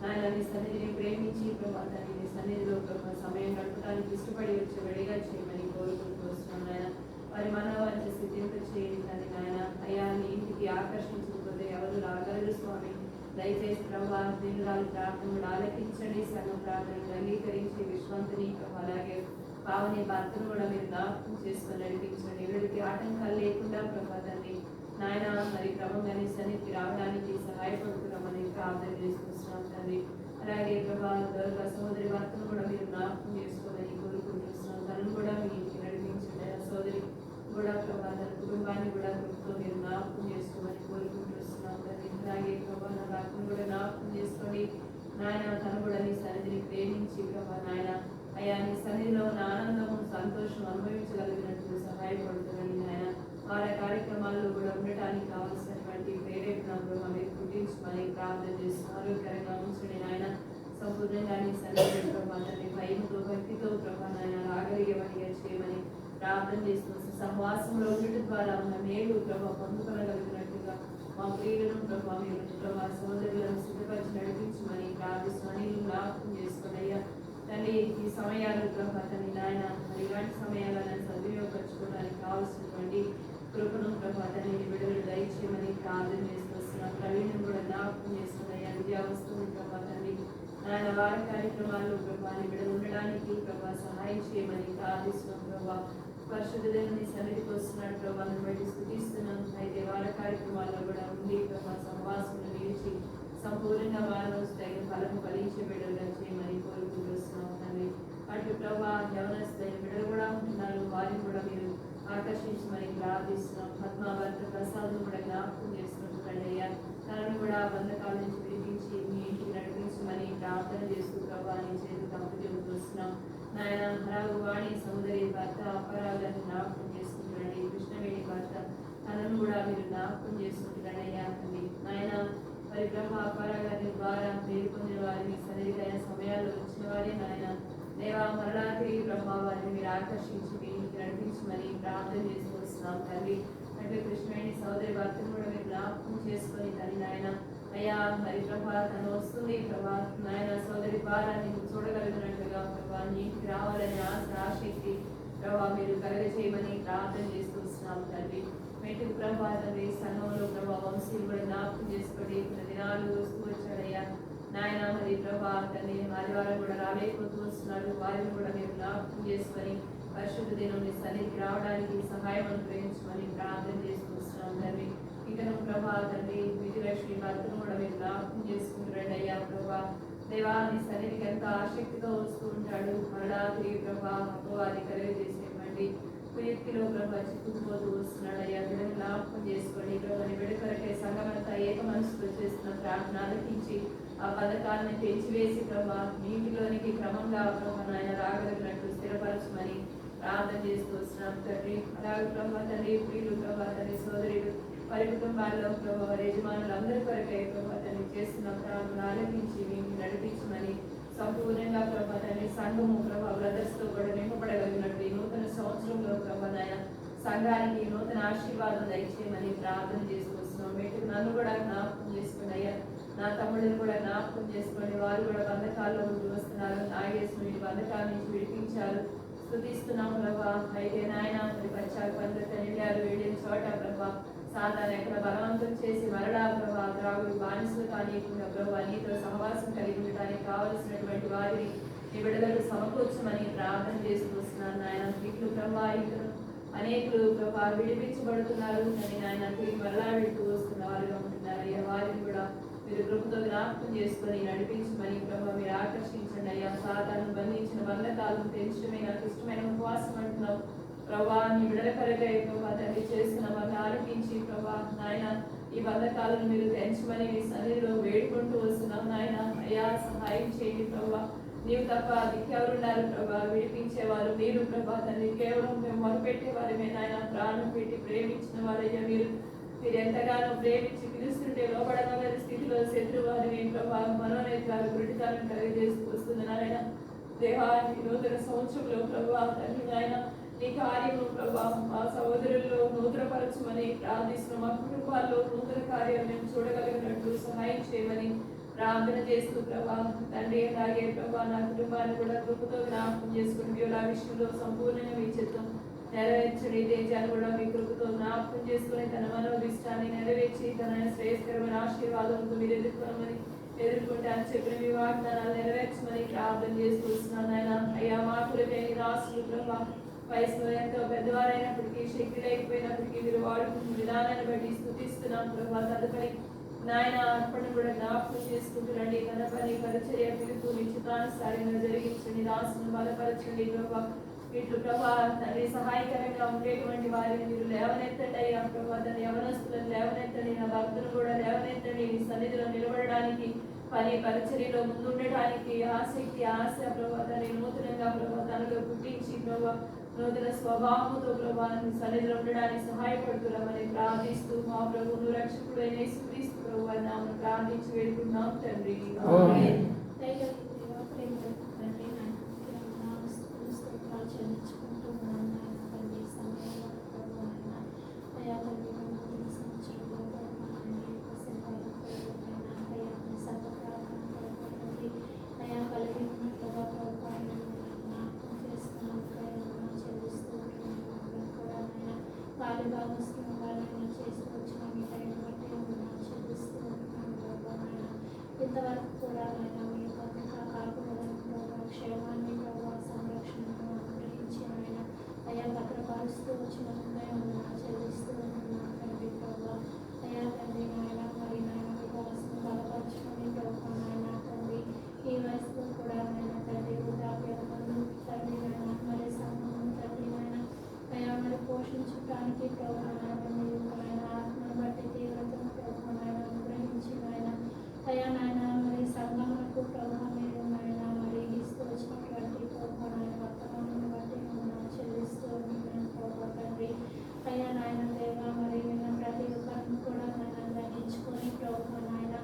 నాయన నీ సన్నిధిని ప్రేమించి ప్రభావ నీ సన్నిధిలో ప్రభావ సమయం గడపడానికి ఇష్టపడి వచ్చే వెడిగా చేయమని కోరుకుంటూ వస్తున్నాం నాయన. వారి మనోవాంఛ స్థితింపు చేయండి నాయన. అయ్యా నీ ఇంటికి ఆకర్షించకపోతే ఎవరు రాగలరు స్వామి. దయచేసి ప్రభావ దినురాలు ప్రార్థనలు ఆలకించండి. సంఘం ప్రార్థనలు అంగీకరించి విశ్వాంతుని ప్రభావ అలాగే పావని భర్తను కూడా మీరు జ్ఞాపకం చేసుకొని నడిపించండి. వీళ్ళకి ఆటంకాలు లేకుండా ప్రభావాన్ని నాయన మరి క్రమంగానే సన్నిధికి రావడానికి సహాయపడుతున్నామని ప్రార్థన చేసుకొస్తున్నాం తండ్రి. అలాగే ప్రభావ సోదరి భర్తను కూడా మీరు జ్ఞాపకం చేసుకోవాలని కోరుకుంటున్నాం. తనను కూడా మీ ఇంటికి నడిపించండి. సోదరి కూడా ప్రభావ తన కుటుంబాన్ని కూడా ప్రభుత్వం మీరు జ్ఞాపకం చేసుకోమని కోరుకుంటున్నాం తండ్రి. అలాగే ప్రభావ నా భర్తను కూడా జ్ఞాపకం చేసుకోండి నాయన. తను కూడా నీ సన్నిధిని ప్రేమించి ప్రభావ నాయన అయ్యా నీ సన్నిధిలో ఉన్న ఆనందము సంతోషం అనుభవించగలిగినట్లు సహాయపడుతున్నాను నాయన. వారి కార్యక్రమాల్లో కూడా ఉండటానికి కావాల్సినటువంటి ప్రేరేపణ మీరు పుట్టించమని ప్రార్థన చేస్తున్నారు. ఆరోగ్యంగా ఉంచండి నాయన. సంపూర్ణంగా నీ సన్నిధిలో ప్రభావాన్ని భయంతో భక్తితో ప్రభావ నాయన రాగలిగేవనిగా చేయమని ప్రార్థన చేస్తున్నాం. సహవాసంలో ఉండటం ద్వారా ఉన్న మేలు ప్రభావ పొందుకొనగలిగినట్టుగా మా ప్రియులను ప్రభావ మీరు ప్రభావ సోదరులను సిద్ధపరిచి నడిపించమని ప్రార్థిస్తున్నాను. నేను జ్ఞాపకం చేసుకుని అయ్యా తండ్రి ఈ సమయాలు ప్రభావ తండ్రి నాయన మరి ఇలాంటి సమయాలను సద్వినియోగపరచుకోవడానికి కావాల్సినటువంటి కృపను ప్రభావ తండ్రి విడుదల దయచేయమని ప్రార్థన చేసుకొస్తున్నాం. ప్రవీణ్ని కూడా జ్ఞాపకం చేసుకున్నాయా విద్యావస్తువుని ప్రభావ తండ్రి నాయన వారి కార్యక్రమాల్లో ప్రభావాన్ని విడుదల ఉండడానికి ప్రభావ సహాయం చేయమని ప్రార్థిస్తున్నాం. ప్రభావ పరిశుద్ధ దేవుని సన్నిధికి వస్తున్నాడు ప్రభావాన్ని బట్టి స్థుతిస్తున్నాం. అయితే వారి కార్యక్రమాల్లో కూడా ఉండి ప్రభావ సహవాసం నిలిచి సంపూర్ణంగా వారిలో తగిన ఫలము ఫలించే బిడ్డలుగా చేయమని కోరుకుంటున్నాం తండ్రి. అటు ప్రభావ యవనస్తులైన బిడ్డలు కూడా ఉంటున్నారు, వారిని కూడా మీరు ఆకర్షించమని ప్రార్థిస్తున్నాం. పద్మాభర్త ప్రసాదం కూడా జ్ఞాపకం చేసుకుంటున్నాడు అయ్యా. తనను కూడా బంధకాల నుంచి విడిపించి మీ ఇంటికి నడిపించమని ప్రార్థన చేస్తూ ప్రభావ నీ చేతులు తప్పు వస్తున్నాం నాయన. హరాగు వాణి సోదరి భర్త అపరాధాన్ని జ్ఞాపకం చేసుకుంటున్నాడు. కృష్ణవేణి భర్త తనను కూడా మీరు జ్ఞాపకం చేసుకుంటున్నాడు అయ్యా తండ్రి నాయన. మరి ప్రభావ అపరాగాన్ని ద్వారా మీరు పొందిన వారిని సరిదైన సమయాల్లో వచ్చిన వారే నాయన దేవా మరలా తిరిగి ప్రభావాన్ని మీరు ఆకర్షించి మీ ఇంటికి నడిపించమని ప్రార్థన చేసుకొస్తున్నాం తండ్రి. అంటే కృష్ణవేణి సోదరి భర్తను కూడా మీరు జ్ఞాపకం చేసుకొని తల్లి నాయన అయ్యా మరి ప్రభా తను వస్తుంది ప్రభా నాయన సోదరి భారాన్ని చూడగలిగినట్లుగా ప్రభా నీ ఇంటికి రావాలని ఆసక్తి ప్రభావ మీరు కలగచేయమని ప్రార్థన చేస్తూ వస్తున్నాం తండ్రి. మెట్టు ప్రభా తండ్రి సంఘంలో ప్రభావ వంశీలు కూడా జ్ఞాపకం చేసుకోండి. దినాలు వస్తూ వచ్చాడయ్యా నాయన. మరి ప్రభా తండ్రి ఆదివారం కూడా రాలేకపోతూ వస్తున్నాడు, వారిని కూడా మీరు జ్ఞాపకం చేసుకొని పరిశుద్ధ దినం సన్నిధికి రావడానికి సహాయం అనుగ్రహించమని ప్రార్థన చేస్తూ వస్తున్నాం తండ్రి. ఇకను ప్రభా తండ్రి విజయలక్ష్మి భర్తను కూడా మీరు జ్ఞాపకం చేసుకుంటారండి అయ్యా ప్రభా దేవా నీ సన్నిధికి ఎంత ఆసక్తితో వస్తూ ఉంటాడు మరలా తిరిగి ప్రభా అపవాది కలిగజేసేటువంటి కుయుక్తిలో ప్రభా చిక్కుకుపోతూ వస్తున్నాడు అయ్యా బిడ్డను జ్ఞాపకం చేసుకోండి ప్రభా నీ బిడ్డ కొరకే సంఘమంతా ఏక మనసుతో చేస్తున్న ప్రార్థన ఆలకించి ఆ పథకాలను తెంచివేసి ప్రభా నీటిలోనికి క్రమంగా ప్రభా నాయన రాగలిగినట్టు స్థిరపరచమని ప్రార్థన చేస్తూ వస్తున్నాం తండ్రి. అలాగే ప్రభా తండ్రి ప్రియులు ప్రభా తండ్రి సోదరులు వారి కుటుంబాల్లో ప్రభా వారి యజమానులు అందరి కొరకై ప్రభా తండ్రి చేస్తున్న ప్రార్థన ఆలకించి మేము నడిపించమని సంపూర్ణంగా ప్రభా తండ్రి సంఘము ప్రభా బ్రదర్స్ తో కూడా నింపబడగలిగినట్టు ఈ నూతన సంవత్సరంలో ప్రభా నాయన సంఘానికి నూతన ఆశీర్వాదం దయచేయమని ప్రార్థన చేస్తూ వస్తున్నాం. వీటికి నన్ను కూడా జ్ఞాపకం చేసుకోండి అయ్యా, నా తమ్ముడిని కూడా జ్ఞాపకం చేసుకోండి. వారు కూడా బంధకాల్లో ఉంటూ వస్తున్నారు. నాగేశ్వరు వీటి బంధకాల నుంచి విడిపించారు. స్తుతిస్తున్నాం ప్రభా. అయితే నాయన మరి పశ్చాత్తాపంతో వెళ్ళారు వెళ్ళిన చోట ప్రభా సాధారణ ఎక్కడ బలవంతం చేసి మరలా ప్రభా ద్రాగుడు బానిసలు కానీయకుండా ప్రభా నీతో సహవాసం కలిగి ఉండడానికి కావలసినటువంటి వారిని నీ బిడ్డలకు సమకూర్చమని ప్రార్థన చేస్తూ వస్తున్నాను నాయన. వీళ్ళు ప్రభా ఇతను అనేకులు ప్రభా విడిపించబడుతున్నారు అని నాయన తిరిగి మరలా వెళ్తూ వస్తున్న వారుగా ఉంటున్నారు అయ్యా. వారిని కూడా మీరు కృపతో జ్ఞాపకం చేసుకొని నడిపించమని ప్రభా మీరు ఆకర్షించండి అయ్యా. సాధారణ బంధించిన బంధకాలను తెంచడమే నాకు ఇష్టమైన ఉపవాసం అంటున్నావు ప్రభా. నీ విడల కరగై ప్రభా తండ్రి చేస్తున్న వారిని ఆలకించి ప్రభా నాయన ఈ బంధకాలను మీరు తెంచమని మీ సన్నిధిలో వేడుకుంటూ వస్తున్నాం నాయన. అయ్యా సహాయం చేయండి ప్రభా. నీవు తప్ప దిక్కెవరున్నారు ప్రభా, విడిపించేవారు మీరు ప్రభా తండ్రి. కేవలం మేము మొదలుపెట్టేవారమే నాయన. ప్రాణం పెట్టి ప్రేమించిన వారయ్యా మీరు ఎంతగానో ప్రేమించి పిలుస్తుంటే లోపడగల స్థితిలో శత్రువారిని ప్రభా మనోనేత్రాలు గురిటితనం కలిగజేస్తూ వస్తుంది నాయన. దేవా ఈ నూతన సంవత్సరంలో ప్రభా తండ్రి నాయన నీ కార్యము ప్రభా మా సహోదరుల్లో నూతనపరచమని ప్రార్థిస్తున్నాం. మా కుటుంబాల్లో నూతన కార్యాలు మేము చూడగలిగినట్లు సహాయం చేయమని ప్రార్థన చేస్తూ ప్రభా తండ్రి. అలాగే ప్రభా నా కుటుంబాన్ని కూడా కృపతో జ్ఞాపకం చేసుకుని వ్యూలా విషయంలో సంపూర్ణంగా మీ చిత్తం నెరవేర్చండి. తేజాన్ని కూడా మీ కృపతో జ్ఞాపకం చేసుకుని తన మనోభిష్టాన్ని నెరవేర్చి తన శ్రేయస్కరమైన ఆశీర్వాదంతో మీరు ఎదుర్కొంటే అని చెప్పిన మీ వాగ్దానాలు నెరవేర్చమని ప్రార్థన చేస్తూ వస్తున్నాను ఆయన. అయ్యా మాటలపై రాసులు ప్రభా వయసులో ఎంతో పెద్దవారైనప్పటికీ శక్తి లేకపోయినప్పటికీ మీరు వాడుకున్న విధానాన్ని బట్టి స్తుతిస్తున్నాం ప్రభా. తదుపరి నాయన అర్పణ కూడా జ్ఞాపకం చేసుకుంటున్నాండి. తన పని పరిచర్య పిలుపు నిశ్చితానుసారంగా జరిగించండి. రాసును బలపరచండి ప్రభా. ఇట్లు ప్రభా తండ్రి సహాయకరంగా ఉండేటువంటి వారిని మీరు లేవనెత్తండి అయ్యా ప్రభా. తన యవనస్తులను లేవనెత్తండి, నా భక్తులను కూడా లేవనెత్తండి. నీ సన్నిధిలో నిలబడడానికి పని పరిచర్యలో ముందుండడానికి ఆసక్తి ఆశ ప్రభా తన నూతనంగా ప్రభా తనలో పుట్టించి ప్రభా నూతన స్వభావంతో ప్రభా సన్నిధిలో ఉండడానికి సహాయపడుతున్నామని ప్రార్థిస్తూ మా ప్రభువును రక్షకుడు అయిన యేసుక్రీస్తు ప్రభు నామమున ప్రార్థించి వేడుకుంటున్నాం తండ్రి. ఇంతవరకు కూడా మీ కాకుండా క్షేమాన్ని సంరక్షణను అనుగ్రహించి ఆయన అయా భద్రపరుస్తూ వచ్చిన చెల్లిస్తూ తండ్రి ప్రభావ. అయా తండ్రి నాయన మరి నాయన వివాసం బలపరచుకొని ప్రభావ నాయన తండ్రి ఈ వయసులో కూడా నాయన తండ్రి వృద్ధాప్యతను తండ్రి నాయన మరి సంఘం తండ్రి నాయన అయా మరి పోషించడానికి ప్రభావ మీరు నాయన ఆత్మను బట్టి తీవ్రతను ప్రభావ నాయన అనుగ్రహించి నాయన అయా నాయన మరి సంఘములకు ప్రభావ మీరు నాయన మరి ఇస్తూ వచ్చినటువంటి ప్రభావ నాయన వర్తమానాన్ని బట్టి చెల్లిస్తూ ప్రభావ తండ్రి. అయ్యా నాయన దేవ మరి విన్న ప్రతి ఒక్కరిని కూడా నాయన గ్రహించుకొని ప్రభావ నాయన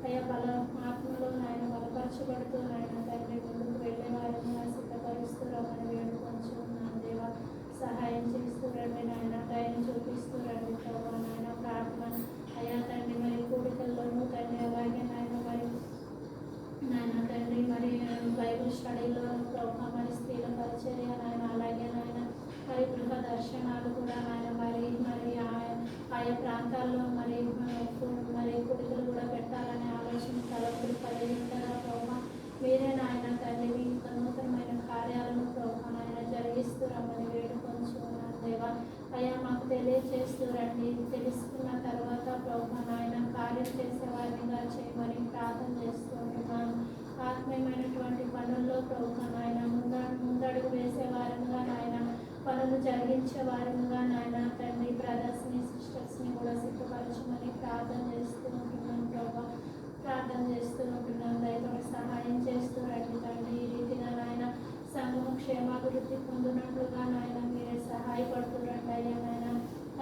అయ్యా బల ఆత్మలో నాయన బలపరచబడుతూ నాయన తండ్రి ముందుకు వెళ్ళే వారిని సిద్ధపరుస్తూ రమ్మని వేడుకొంచు ఉన్నాను దేవ. సహాయం చేస్తూ రండి నాయన, దయను చూపిస్తూ రండి ప్రభావ నాయన. ప్రార్థన అయ్యా తండ్రి మరి కూడికల్లోనూ తండ్రి అలాగే నాయన మరి నాయన తండ్రి మరి బైబిల్ స్టడీలో ప్రభావ మరి స్త్రీల పరిచర్య నాయన అలాగే నాయన మరి గృహ దర్శనాలు కూడా నాయన మరి మరి ఆయా ప్రాంతాల్లో మరి కూడికలు కూడా పెట్టాలనే ఆలోచన తలపులు కలిగి ఉంటారా ప్రభావ. మీరే నాయన తండ్రి మీ నూతనమైన కార్యాలను ప్రభావ నాయన జరిగిస్తూ రమ్మని వేడుకొంచు ఉన్నాను దేవా. అయ్యా మాకు తెలియజేస్తూ రండి. తెలుసుకున్న తర్వాత ఆత్మీయమైనటువంటి పనుల్లో ప్రభు నాయన ముందడుగు వేసే వారంగా నాయన పనులు జరిగించే వారంగా నాయన తండ్రి బ్రదర్స్ని సిస్టర్స్ని కూడా సిద్ధపరచమని ప్రార్థన చేస్తూ ఉంటున్నాను ప్రభు. ప్రార్థన చేస్తూ ఉంటున్నాను. దయతో సహాయం చేస్తూ రండి తండ్రి. ఈ రీతిగా నాయన సంఘము క్షేమాభివృద్ధి పొందినట్లుగా నాయన మీరే సహాయపడుతూ రండి అయ్యా నాయన.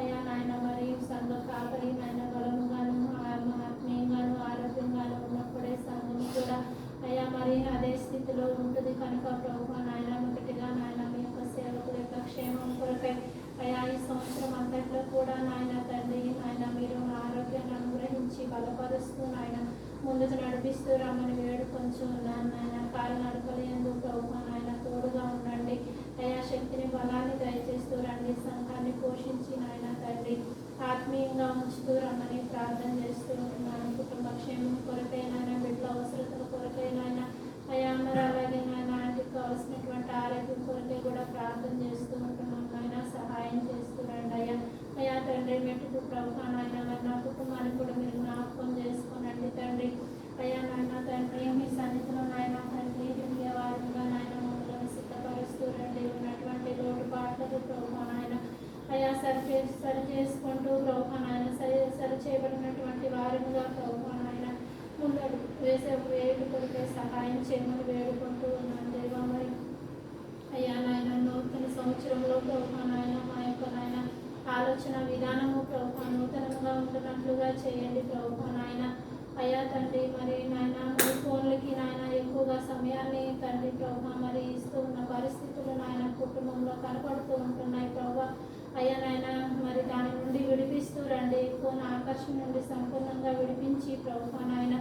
అయ్యా నాయన మరి సంఘ కాపరి నాయన బలముగాను ఆత్మీయంగాను ఆరోగ్యంగాను ఉన్నప్పుడే సంఘము కూడా అయ్యా మరి అదే స్థితిలో ఉంటుంది కనుక ప్రభు నాయన మొదటిగా నాయన మీ యొక్క సేవకుల యొక్క క్షేమం కొరకై అయ్యా ఈ సంవత్సరం అంతట్లో కూడా నాయన తండ్రి నాయన మీరు ఆరోగ్యాన్ని అనుగ్రహించి బలపరుస్తూ నాయన ముందుకు నడిపిస్తూ రమ్మని వేడుకొంచు ఉన్నాను నాయన. కాలు నడపలేందు ప్రభు నాయన తోడుగా ఉండండి అయ్యా. శక్తిని బలాన్ని దయచేస్తూ రండి. సంఘాన్ని పోషించి నాయన తండ్రి ఆత్మీయంగా ఉంచుతూ రమ్మని ప్రార్థన చేస్తూ ఉంటున్నాను. కుటుంబ క్షేమం కొరకైనా బిడ్డల అవసరతల కొరకైనా అయ్యా మరి అలాగే నాయన ఆయనకి కావాల్సినటువంటి ఆరోగ్యం కొరకై కూడా ప్రార్థన చేస్తూ ఉంటున్నాను నాయన. సహాయం చేస్తూ రండి అయ్యా. అయ్యా తండ్రి మెట్టుకు ప్రభు నాయన మరి నా కుటుంబాన్ని కూడా మీరు జ్ఞాపకం చేసుకోనండి తండ్రి. అయ్యా నాయన తండ్రి మీ సన్నిధిలో నాయన తండ్రి వారంగా నాయన మమ్మల్ని సిద్ధపరుస్తూ రండి. ఉన్నటువంటి లోటుపాట్లకు ప్రభు నాయన అయ్యా సరి చేసుకుంటూ ప్రభు నాయన సరి చేయబడినటువంటి వారంగా ప్రభు నాయన ముందడు వేసే వేడు కొరికే సహాయం చేయమని వేడుకుంటూ ఉన్నాను దేవా. మరి అయ్యా నాయన నూతన సంవత్సరంలో ప్రభు నాయన మా యొక్క నాయన ఆలోచన విధానము ప్రభు నూతనంగా ఉంటున్నట్లుగా చేయండి ప్రభు నాయన. అయ్యా తండ్రి మరి నాయన మరి ఫోన్లకి నాయన ఎక్కువగా సమయాన్ని తండ్రి ప్రభు మరి ఇస్తూ ఉన్న పరిస్థితులు నాయన కుటుంబంలో కనపడుతూ ఉంటున్నాయి ప్రభు. అయ్యా నాయన మరి దాని నుండి విడిపిస్తూ రండి. ఫోన్ ఆకర్షణ నుండి సంపూర్ణంగా విడిపించి ప్రభు నాయన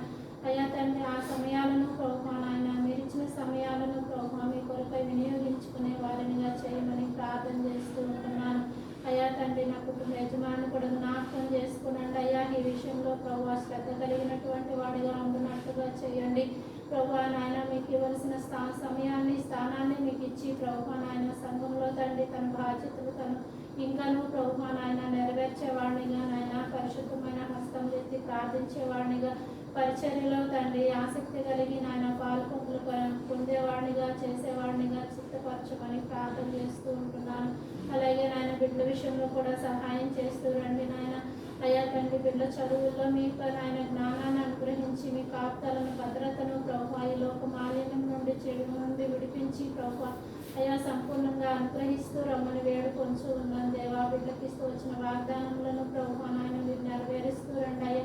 అయ్యా తండ్రి ఆ సమయాలను ప్రభు నాయన మీరు ఇచ్చిన సమయాలను ప్రభు మీ కొరకై వినియోగించుకునే వారినిగా చేయమని ప్రార్థన చేస్తూ ఉంటున్నాను. అయ్యా తండ్రి నా కుటుంబ యజమాని కూడా జ్ఞాపకం చేసుకునండి అయ్యా. ఈ విషయంలో ప్రభు శ్రద్ధ కలిగినటువంటి వాడిగా ఉంటున్నట్టుగా చేయండి ప్రభు నాయన. మీకు ఇవ్వాల్సిన సమయాన్ని స్థానాన్ని మీకు ఇచ్చి ప్రభు నాయన సంఘంలో తండ్రి తన బాధ్యతలు తను ఇంకాను ప్రభు నాయన నెరవేర్చేవాడినిగా నాయన పరిశుద్ధమైన హస్తం ఎత్తి ప్రార్థించేవాడినిగా పరిచర్యలో తండ్రి ఆసక్తి కలిగి నాయన పాల్పొందులు పొందేవాడినిగా చేసేవాడినిగా సిద్ధపరచమని ప్రార్థన చేస్తూ ఉంటున్నాను. అలాగే నాయన బిడ్డల విషయంలో కూడా సహాయం చేస్తూ రండి నాయన. అయ్యా తండ్రి బిడ్డల చదువుల్లో మీకు నాయన జ్ఞానాన్ని అనుగ్రహించి మీ కాపుదలను భద్రతను ప్రభు ఈ లోక మాలిన్యం నుండి చెడు నుండి విడిపించి ప్రభు అయ్యా సంపూర్ణంగా అనుగ్రహిస్తూ రమ్మని వేడుకొంచు ఉన్నాను దేవా. బిడ్డకి ఇస్తూ వచ్చిన వాగ్దానములను ప్రభు నాయన మీరు నెరవేరుస్తూ రండి అయ్యా.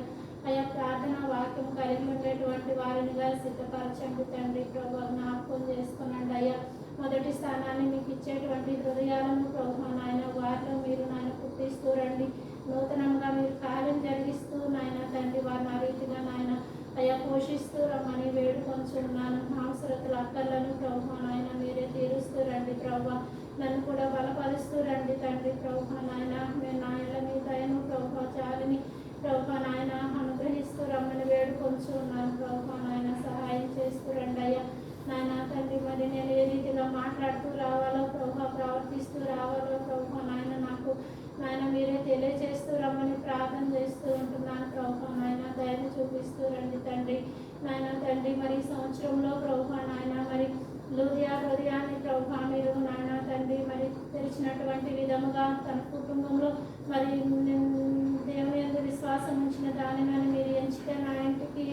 అయ్యా ప్రార్థన వాక్యం కలిగి ఉండేటువంటి వారినిగా సిద్ధపరచండి తండ్రి ప్రభు జ్ఞాపకం చేసుకునండి అయ్యా. మొదటి స్థానాన్ని మీకు ఇచ్చేటువంటి హృదయాలను ప్రభు నాయన వారిలో మీరు నాయన పుట్టిస్తూ రండి. నూతనంగా మీరు కార్యం జరిగిస్తూ నాయన తండ్రి వారిని ఆ రీతిగా నాయన అయ్యా పోషిస్తూ రమ్మని వేడుకొంచున్నాను. అవసరతల అక్కర్లను ప్రభు నాయన మీరే తీరుస్తూ రండి ప్రభు. నన్ను కూడా బలపరుస్తూ రండి తండ్రి ప్రభు నాయన. మీరు నాయన మీ దయను ప్రభు చాలని ప్రభు నాయన అనుగ్రహిస్తూ రమ్మని వేడుకొంచున్నాను ప్రభు నాయన. సహాయం చేస్తూ రండి అయ్యా నాయన తండ్రి. మరి నేను ఏ రీతిగా మాట్లాడుతూ రావాలో ప్రభు ప్రవర్తిస్తూ రావాలో ప్రభు నాయన నాకు నాయన మీరే తెలియజేస్తూ రమ్మని ప్రార్థన చేస్తూ ఉంటున్నాను ప్రభు నాయన. దయను చూపిస్తూ రండి తండ్రి నాయన తండ్రి. మరి ఈ సంవత్సరంలో ప్రభు నాయన మరి హృదయాన్ని ప్రభు మీరు నాయన తండ్రి మరి తెరిచినటువంటి విధముగా తన కుటుంబంలో మరి దేవుని యందు విశ్వాసం ఉంచిన దానిని మీరు ఎంచితే నా ఇంటికి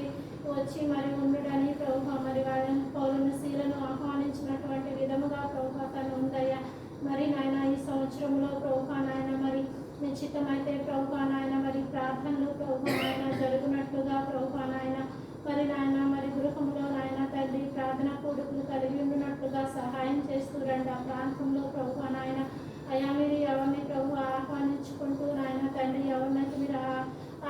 వచ్చి మరి ఉండడని ప్రభు మరి వాళ్ళని పౌరుని శీలను ఆహ్వానించినటువంటి విధముగా ప్రభు తను ఉందయ్యా. మరి నాయన ఈ సంవత్సరంలో ప్రభు నాయన మరి నిశ్చితమైతే ప్రభు నాయన మరి ప్రార్థనలు ప్రభు నాయన జరుగునట్లుగా ప్రభు నాయన మరి నాయన మరి గృహంలో నాయన తండ్రి ప్రార్థన కూడుకులు కలిగి ఉండినట్లుగా సహాయం చేస్తూ రండి. ఆ ప్రాంతంలో ప్రభు నాయన అయ్యా మీరు ఎవరిని ప్రభు ఆహ్వానించుకుంటూ నాయన తండ్రి ఎవరినైతే మీరు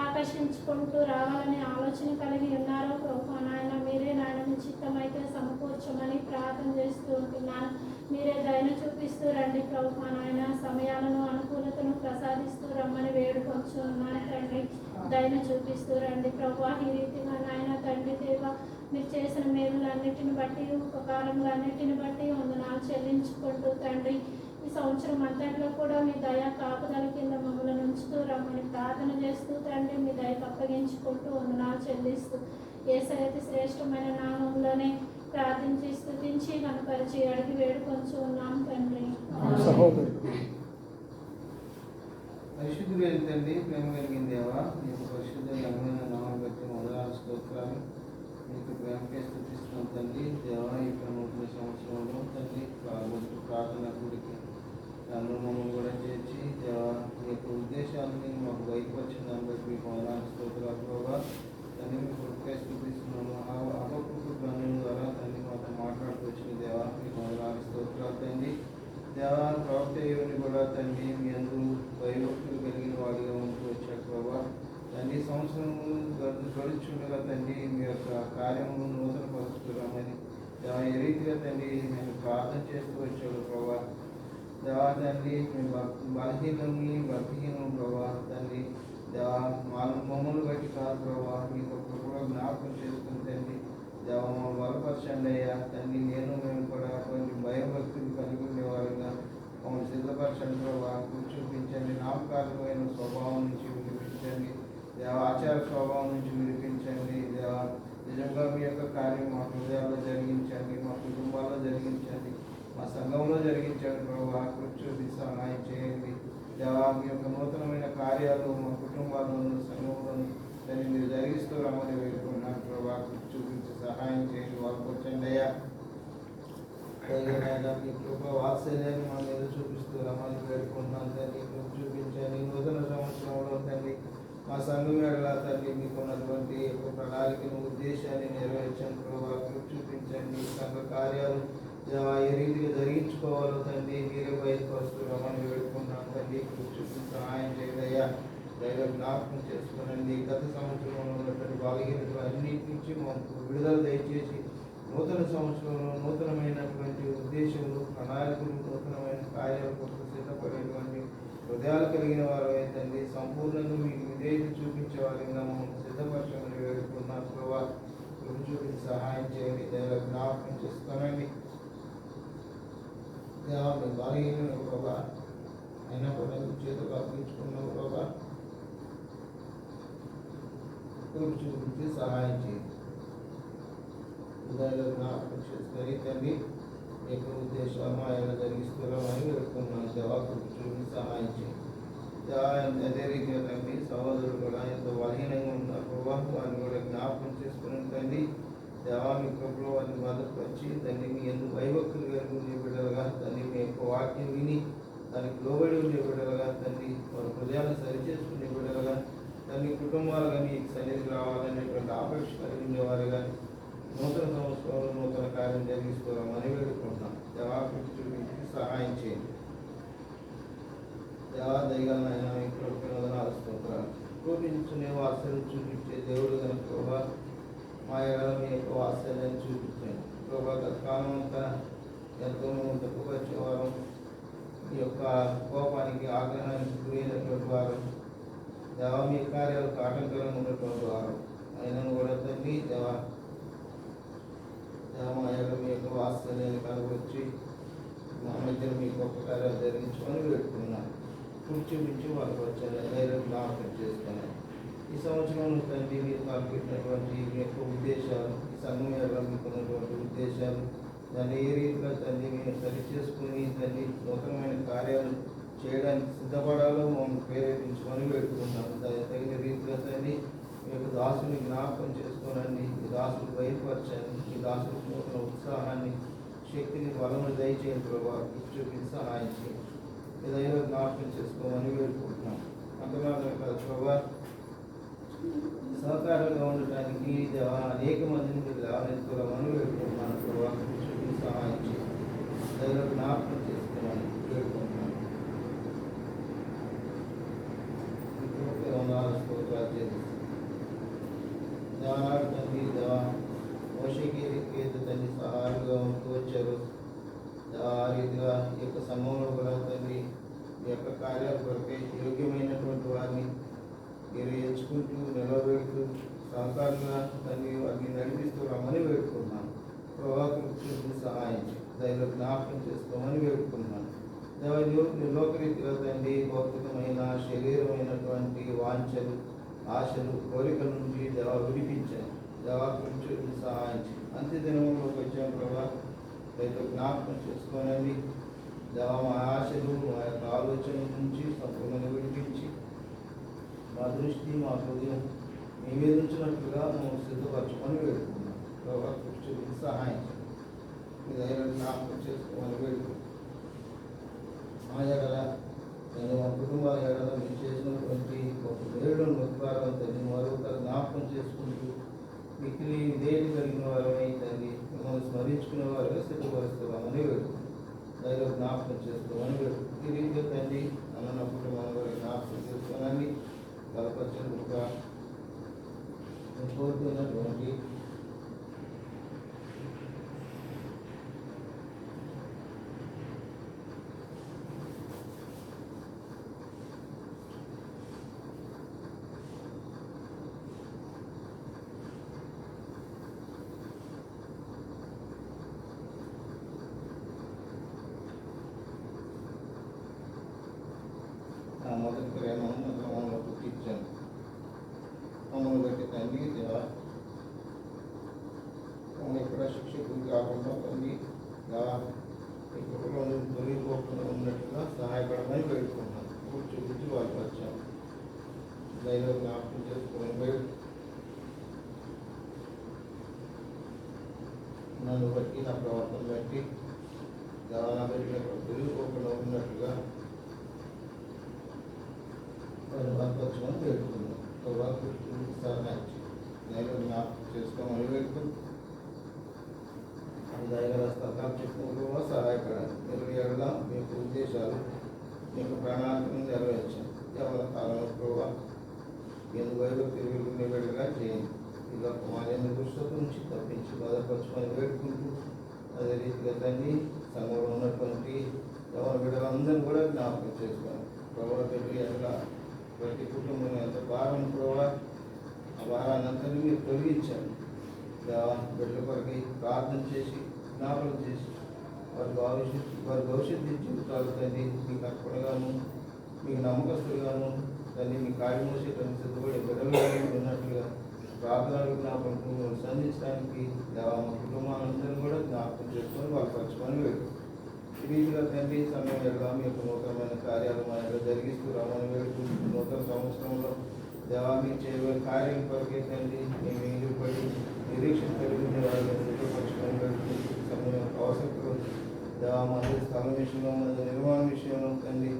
ఆకర్షించుకుంటూ రావాలని ఆలోచన కలిగి ఉన్నారో ప్రభు నాయన మీరే నాయన నిశ్చితమైతే సమకూర్చమని ప్రార్థన చేస్తూ ఉంటున్నాను. మీరే దయను చూపిస్తూ రండి ప్రభు నాయన. సమయాలను అనుకూలతను ప్రసాదిస్తూ రమ్మని వేడుకొచ్చు ఉన్నాను తండ్రి. దయను చూపిస్తూ రండి ప్రభు. ఈ రీతిగా నాయన తండ్రి దేవ మీరు చేసిన మేలులన్నిటిని బట్టి ఉపకారములన్నిటిని బట్టి వందనాలు చెల్లించుకుంటూ తండ్రి ఈ సంవత్సరం అంతట్లో కూడా మీ దయ కాపుదల కింద మమ్మల్ని ఉంచుతూ రమ్మని ప్రార్థన చేస్తూ తండ్రి మీ దయకు అప్పగించుకుంటూ వందనాలు చెల్లిస్తూ యేసయ్య శ్రేష్టమైన నామంలోనే ప్రార్థించి స్తుతించి కనపరిచి అడిగి వేడుకొంచు ఉన్నాం తండ్రి. సహోదరుడు పరిశుద్ధుడు తండ్రి, ప్రేమ కలిగిన దేవా, నీకు పరిశుద్ధ ఘనమైన నామం బట్టి వందనాలు స్తోత్రాలు. నీకు ప్రేమకే స్తుతిస్తున్నాం తండ్రి. దేవా, ఇక్కడ నూతన సంవత్సరంలో తండ్రి ప్రార్థన గుడికి నన్ను మమ్మల్ని కూడా చేర్చి దేవా మీ యొక్క ఉద్దేశాలని మాకు బయటపరిచిన దాన్ని బట్టి మీకు వందనాలు స్తోత్రాలు ప్రభావ. తండ్రి మీకు ప్రేమకే స్తుతిస్తున్నాము. అపకృత గ్రంథం ద్వారా తండ్రి మాతో మాట్లాడుతూ వచ్చిన దేవా మీకు వందనాలు స్తోత్రాలు తండ్రి. దేవా, ప్రవక్త ఏమని కూడా తండ్రి మీ అందరూ భయభక్తులు కలిగిన వాడిగా ఉంటూ వచ్చారు ప్రభావ. తండ్రి సంవత్సరము గడుచుండగా తండ్రి మీ యొక్క కార్యము నూతన పరుచుకున్నామని దేవా ఏ రీతిగా తండ్రి మేము ప్రార్థన చేస్తూ వచ్చాడు ప్రభావ. దేవా తండ్రి మేము బలహీనమి భక్తిహీనం ప్రభావ. తండ్రి దేవా మమ్మల్ని బట్టి కాదు ప్రభావ, మీకు కూడా జ్ఞాపకం చేసుకుని తండ్రి దేవా మమ్మల్ని బలపరచండి అయ్యా. తండ్రి మేము కూడా కొంచెం భయభక్తులు కలిగి ఉండేవారుగా మమ్మల్ని సిద్ధపరచండి ప్రభావ. చూపించండి నామకారమైన స్వభావం నుంచి విడిపించండి దేవా, ఆచార స్వభావం నుంచి విడిపించండి దేవా. నిజంగా మీ యొక్క కార్యం మా హృదయాల్లో జరిగించండి, మా కుటుంబాల్లో జరిగించండి, మా సంఘంలో జరిగించండి ప్రభావ. చూపి సహాయం చేయండి దేవా. మీ యొక్క నూతనమైన కార్యాలు మా కుటుంబాల్లోనూ సంఘంలోనూ దాన్ని మీరు జరిగిస్తూ రమ్మని వేడుకున్నాను ప్రభావ. చూపించి సహాయం చేయండి, వాళ్ళకి వచ్చండి అయ్యా. మీ కృప వాత్సల్యాన్ని మా మీద చూపిస్తూ రమ్మని వేడుకుంటున్నాను తండ్రి. చూపించండి నూతన సంవత్సరంలో తండ్రి మా సంఘం ఎడల తండ్రి మీకున్నటువంటి యొక్క ప్రణాళికను ఉద్దేశాన్ని నెరవేర్చండి ప్రభావ. చూపించండి సంఘ కార్యాలు ఏ రీతిగా జరిగించుకోవాలో తండ్రి మీరే బయటపరుస్తూ రమ్మని వేడుకుంటున్నాను తండ్రి. చూపించి సహాయం చేయండి అయ్యా. దైవ జ్ఞాపకం చేసుకోనండి. గత సంవత్సరంలో ఉన్నటువంటి బలహీనతలు అన్నింటి నుంచి మాకు విడుదల దయచేసి నూతన సంవత్సరంలో నూతనమైనటువంటి ఉద్దేశములు ప్రణాళికలు నూతనమైన కార్యాలు కోసం సిద్ధపడేటువంటి హృదయాలు కలిగిన వారు ఏంటండి సంపూర్ణంగా మీకు విధేయత చూపించే వారిగా మమ్మల్ని సిద్ధపరచమని వేడుకున్నాను ప్రభావ. చూపించి సహాయం చేయండి. దైవ జ్ఞాపకం చేసుకోనండి దేవా. మేము బలహీన ప్రభావ అయినా కూడా చేతులు అర్పించుకున్నాం ప్రభావ. చూపించి సహాయం చేయండి. ఉదయంలో జ్ఞాపకం చేసుకొని తండ్రి మీ యొక్క ఉద్దేశాలు ఆయన జరిగిస్తున్నామని వేడుకున్నాను దేవా. చూపించి సహాయం చేయండి. అదే రీతిగా తండ్రి సహోదరులు కూడా ఎంతో బలహీనంగా ఉన్నారు ప్రభావ. వారిని కూడా జ్ఞాపకం చేసుకుని తండ్రి దేవా మీ కృపలో వారిని భద్రపరిచి తండ్రి మీ ఎందుకు భయభక్తులు కలిగి ఉండే బిడ్డలుగా తండ్రి మీ యొక్క వాక్యం విని దానికి లోబడి ఉండే బిడ్డలుగా తండ్రి వారి హృదయాన్ని సరిచేసుకునే బిడ్డలుగా తండ్రి కుటుంబాలు కానీ సన్నిధి రావాలనేటువంటి ఆపేక్ష కలిగి ఉండేవారు కానీ నూతన సంవత్సరంలో నూతన కార్యం జరిగిస్తున్నామని వేడుకుంటున్నాం దేవా. చూపించి సహాయం చేయండి దేవా. దయగలనైనా ఇక్కడ వినోదనాలు స్తోత్రాలు. చూపించుకునే వాత్సల్యం చూపించే దేవుడు కనుక ప్రభా మా ఎడల మీ యొక్క వాత్సల్యాన్ని చూపించండి ప్రభా. గత కాలం అంతా ఎంతో మేము తప్పుకొచ్చేవారు, ఈ యొక్క కోపానికి ఆగ్రహానికి గురైనటువంటి వారు దేవా. మీ కార్యాలకు ఆటంకరంగా ఉన్నటువంటి వారు అయినా కూడా తండ్రి దేవా మా యొక్క మీ యొక్క వాత్సల్యాన్ని కనుగొచ్చి మా మధ్యన మీ గొప్ప కార్యాలు జరిగించుకొని వేడుకున్నాను. చూపించి వాళ్ళకి వచ్చాను ధైర్యం జ్ఞాపకం చేసుకున్నాను. ఈ సంవత్సరంలో తండ్రి మీరు కల్పించినటువంటి మీ యొక్క ఉద్దేశాలు, ఈ సంఘం మీద మీకున్నటువంటి ఉద్దేశాలు దాన్ని ఏ రీతిగా తండ్రి మీరు సరి చేసుకుని తండ్రి నూతనమైన కార్యాలు చేయడానికి సిద్ధపడాలో మమ్మల్ని ప్రేరేపించుకొని పెట్టుకున్నాను. తగిన రీతిగా తండ్రి మీ యొక్క దాసుని జ్ఞాపకం చేసుకోనండి. మీ దాసులు బయటపరచండి. మీ దాసులు నూతన ఉత్సాహాన్ని శక్తిని బలము దయచేయండి ప్రభావ. చూపించి సహాయం చేయండి. ఏదైనా జ్ఞాపకం చేసుకోమని వేడుకుంటున్నాం. అంతమాత్రమే కదా ప్రభావ సహకారంగా ఉండటానికి అనేక మందిని మీరు లేవనెత్తుకోవాలని వేడుకుంటున్నాను ప్రభావ. చూపించి సహాయం చేయండి. ఏదైనా జ్ఞాపకం చేసుకోమని వేడుకుంటున్నాను. దేవనాడు తండ్రి దేవా మోషేకి తండ్రి సహాయంగా ఉంటూ వచ్చారు. ఆ రీతిగా ఈ యొక్క సమయంలో కూడా తండ్రి ఈ యొక్క కార్యాల కొరకై యోగ్యమైనటువంటి వారిని మీరు ఎంచుకుంటూ నిలబెడుతూ సహకారంగా తండ్రి వారిని నడిపిస్తూ రమ్మని వేడుకుంటున్నాను. ప్రభావం సహాయం దైవ జ్ఞాపకం చేసుకోమని వేడుకుంటున్నాను. లోకరీతిగా తండ్రి భౌతికమైన శరీరమైనటువంటి వాంఛలు ఆశలు కోరికల నుంచి దేవా విడిపించాను. దేవా సహాయం చేయండి. అంత్య దినంలోకి వచ్చాం ప్రభా. రైతు జ్ఞాపకం చేసుకోనండి దేవా. మా ఆశలు మా యొక్క ఆలోచనల నుంచి సంపూర్ణంగా విడిపించి మా దృష్టి మా హృదయం మీ మీద ఉంచినట్లుగా మేము సిద్ధపరచుకొని వేడుకున్నాం ప్రభా. కృష్ణుడికి సహాయం చేయండి. మీ దగ్గర జ్ఞాపకం చేసుకోమని వేడుకున్నాం. మా ఎడల నేను మా కుటుంబాల ఎడల మీరు చేసినటువంటి ఒక దేవుడు ఉపకారం తండ్రి మరొక జ్ఞాపకం చేసుకుంటూ మిక్కిలి దేని కలిగిన వారమై తండ్రి మిమ్మల్ని స్మరించుకునే వారుగా సిద్ధపరుస్తామని వేడుకున్నాం. దైవ జ్ఞాపకం చేసుకోమని వేడుకున్నాం. ఈ రీతిగా తండ్రి అన్నప్పుడు మన వారి జ్ఞాపకం చేసుకోనండి. బలపరచగా కోరుతున్నటువంటి మొదటి ప్రేమను క్రమంలో పుట్టించాను. మమ్మల్ని బట్టి తండ్రి దేవా మమ్మల్ని ఎక్కడ శిక్షకులు కాకుండా తండ్రి దేవా ఈ కుటుంబంలో తొలగిపోకుండా ఉన్నట్టుగా సహాయపడమని పెట్టుకున్నాను. చూపించి వాళ్ళు వచ్చాను. దైవ జ్ఞాపకం చేసుకోమని బయట నన్ను బట్టి నా ప్రవర్తన బట్టి దేవా నా బట్టి తొలగిపోకుండా ఉన్నట్టుగా బలపరచమని పెట్టుకున్నాను. దైవ జ్ఞాపకం చేసుకోమని పెట్టుకుని దైవ స్తోత్రాలు చెప్పుకుంటూ సహాయపడాలి. మీరు ఎడల మీకు ఉద్దేశాలు మీకు ప్రణాళికను నెరవేర్చాను. ఎవరి కాలంలో కూడా ఎందుకు భయభక్తి తిరుగుని వేడుగా చేయండి. ఇలా కుమారుని దుష్టత నుంచి తప్పించి బాధపరచుకొని వేడుకుంటూ అదే రీతిగా తండ్రి సంఘంలో ఉన్నటువంటి ఎవరి బిడ్డలందరినీ కూడా జ్ఞాపకం చేసుకోండి. ప్రభావ పెట్టి ఎట్లా ప్రతి కుటుంబం ఎంత భారం ప్రభావ ఆ భారాన్ని అంతని మీరు తొలగించారు. బిడ్డల కొరకి ప్రార్థన చేసి జ్ఞాపకం చేసి వారి భవిష్యత్తు జీవితాలు తండ్రి మీకు అర్పణగాను మీకు నమ్మకస్తులుగాను తండ్రి మీ కార్యం మోసేటువంటి సిద్ధపడి బిడ్డలుగా ఉన్నట్లుగా ప్రార్థనలు జ్ఞాపకం సంధించడానికి మా కుటుంబాలందరూ కూడా జ్ఞాపకం చేసుకొని వాళ్ళు పరచుకొని వేడు. ఈ రీతిగా తండ్రి సమయం ఎడగా మీ యొక్క నూతనమైన కార్యాలు మన యొక్క జరిగిస్తూ రామని వేడుకుంటూ నూతన సంవత్సరంలో దేవా మీరు చేయబోయే కార్యం కొరకే తండ్రి మేము ఎదురుపడి నిరీక్షణ కలిగి వారిని సిద్ధపరచుకొని వేడుకుంటూ సమయం అవసరం దేవా మన స్థలం విషయంలో మన నిర్మాణ విషయంలో తండ్రి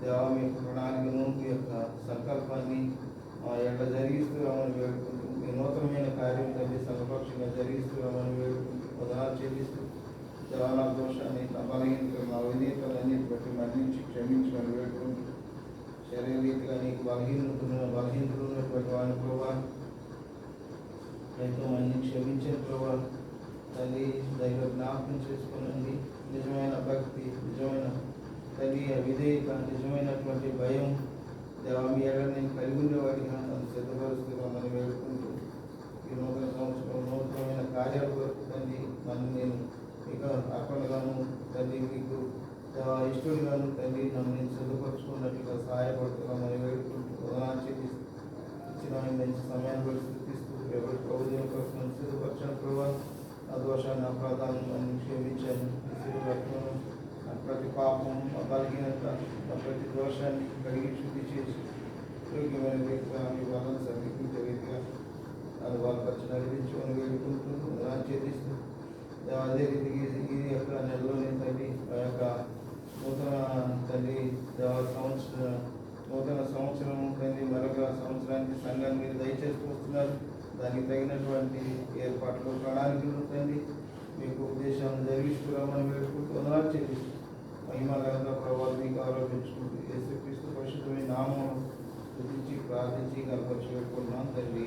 దేవా మీ యొక్క ప్రణాళికను మీ యొక్క సంకల్పాన్ని మా ఎట్లా జరిగిస్తూ రామని వేడుకుంటూ మీ నూతనమైన కార్యం తండ్రి సంపక్షంగా జరిగిస్తూ రామని వేడుకుంటూ ఉదాహరణ చెల్లిస్తూ దేవా నా దోషాన్ని నా బలహీనతలు నా విధేయతలన్నిటి బట్టి మన్నించి క్షమించమని వేడుకుంటూ శరీరీతిగా నీకు బలహీనతలు ఉన్నటువంటి వాడిని ప్రభావ ఎంతో మందిని క్షమించిన ప్రభావ తల్లి దైవ జ్ఞాపకం చేసుకోనండి. నిజమైన భక్తి నిజమైన తల్లి విధేయత నిజమైనటువంటి భయం దేవా మీ ఎడ నేను కలిగి ఉండేవాడిగా నన్ను సిద్ధపరుస్తున్నామని వేడుకుంటూ ఈ నూతన సంవత్సరం నూతనమైన కార్యాలు కొరకు నన్ను నేను మీకు అర్పణగాను తండ్రి మీకు ఇష్టడుగాను తండ్రి నన్ను నేను సిద్ధపరచుకున్నట్లుగా సహాయపడుతున్నామని వేడుకుంటూ ఉదాహరణ చేపిస్తూ ఇచ్చిన మంచి సమయాన్ని బట్టి స్థితిస్తూ ఎవరి ప్రభుత్వం కోసం సిద్ధపరచాను ప్రభావ ఆ దోషాన్ని అపరాధాలను నన్ను క్షమించాను. ప్రతి పాపం బలహీనత ప్రతి దోషాన్ని కడిగి శుద్ధి చేసి యోగ్యమైన రీతిగా మీ వాళ్ళని సమీపించే రీతిగా అది బలపరిచి నడిపించుకొని వేడుకుంటూ చేతిస్తూ అదే రీతికి ఈ యొక్క నెలలోనే తండ్రి ఆ యొక్క నూతన సంవత్సరం తండ్రి మరొక సంవత్సరానికి సంఘాన్ని మీరు దయచేస్తూ వస్తున్నారు. దానికి తగినటువంటి ఏర్పాట్లు ప్రణాళికలు తండ్రి మీకు ఉద్దేశాలను జరిగిస్తున్నామని వేడుకుంటూ వందనాలు చెల్లిస్తూ మహిమ ఘనత ప్రభావాలు మీకు ఆరోపించుకుంటూ యేసుక్రీస్తు పరిశుద్ధమైన నామమును స్తుతించి ప్రార్థించి కనపరిచి పెట్టుకుంటున్నాం తండ్రి.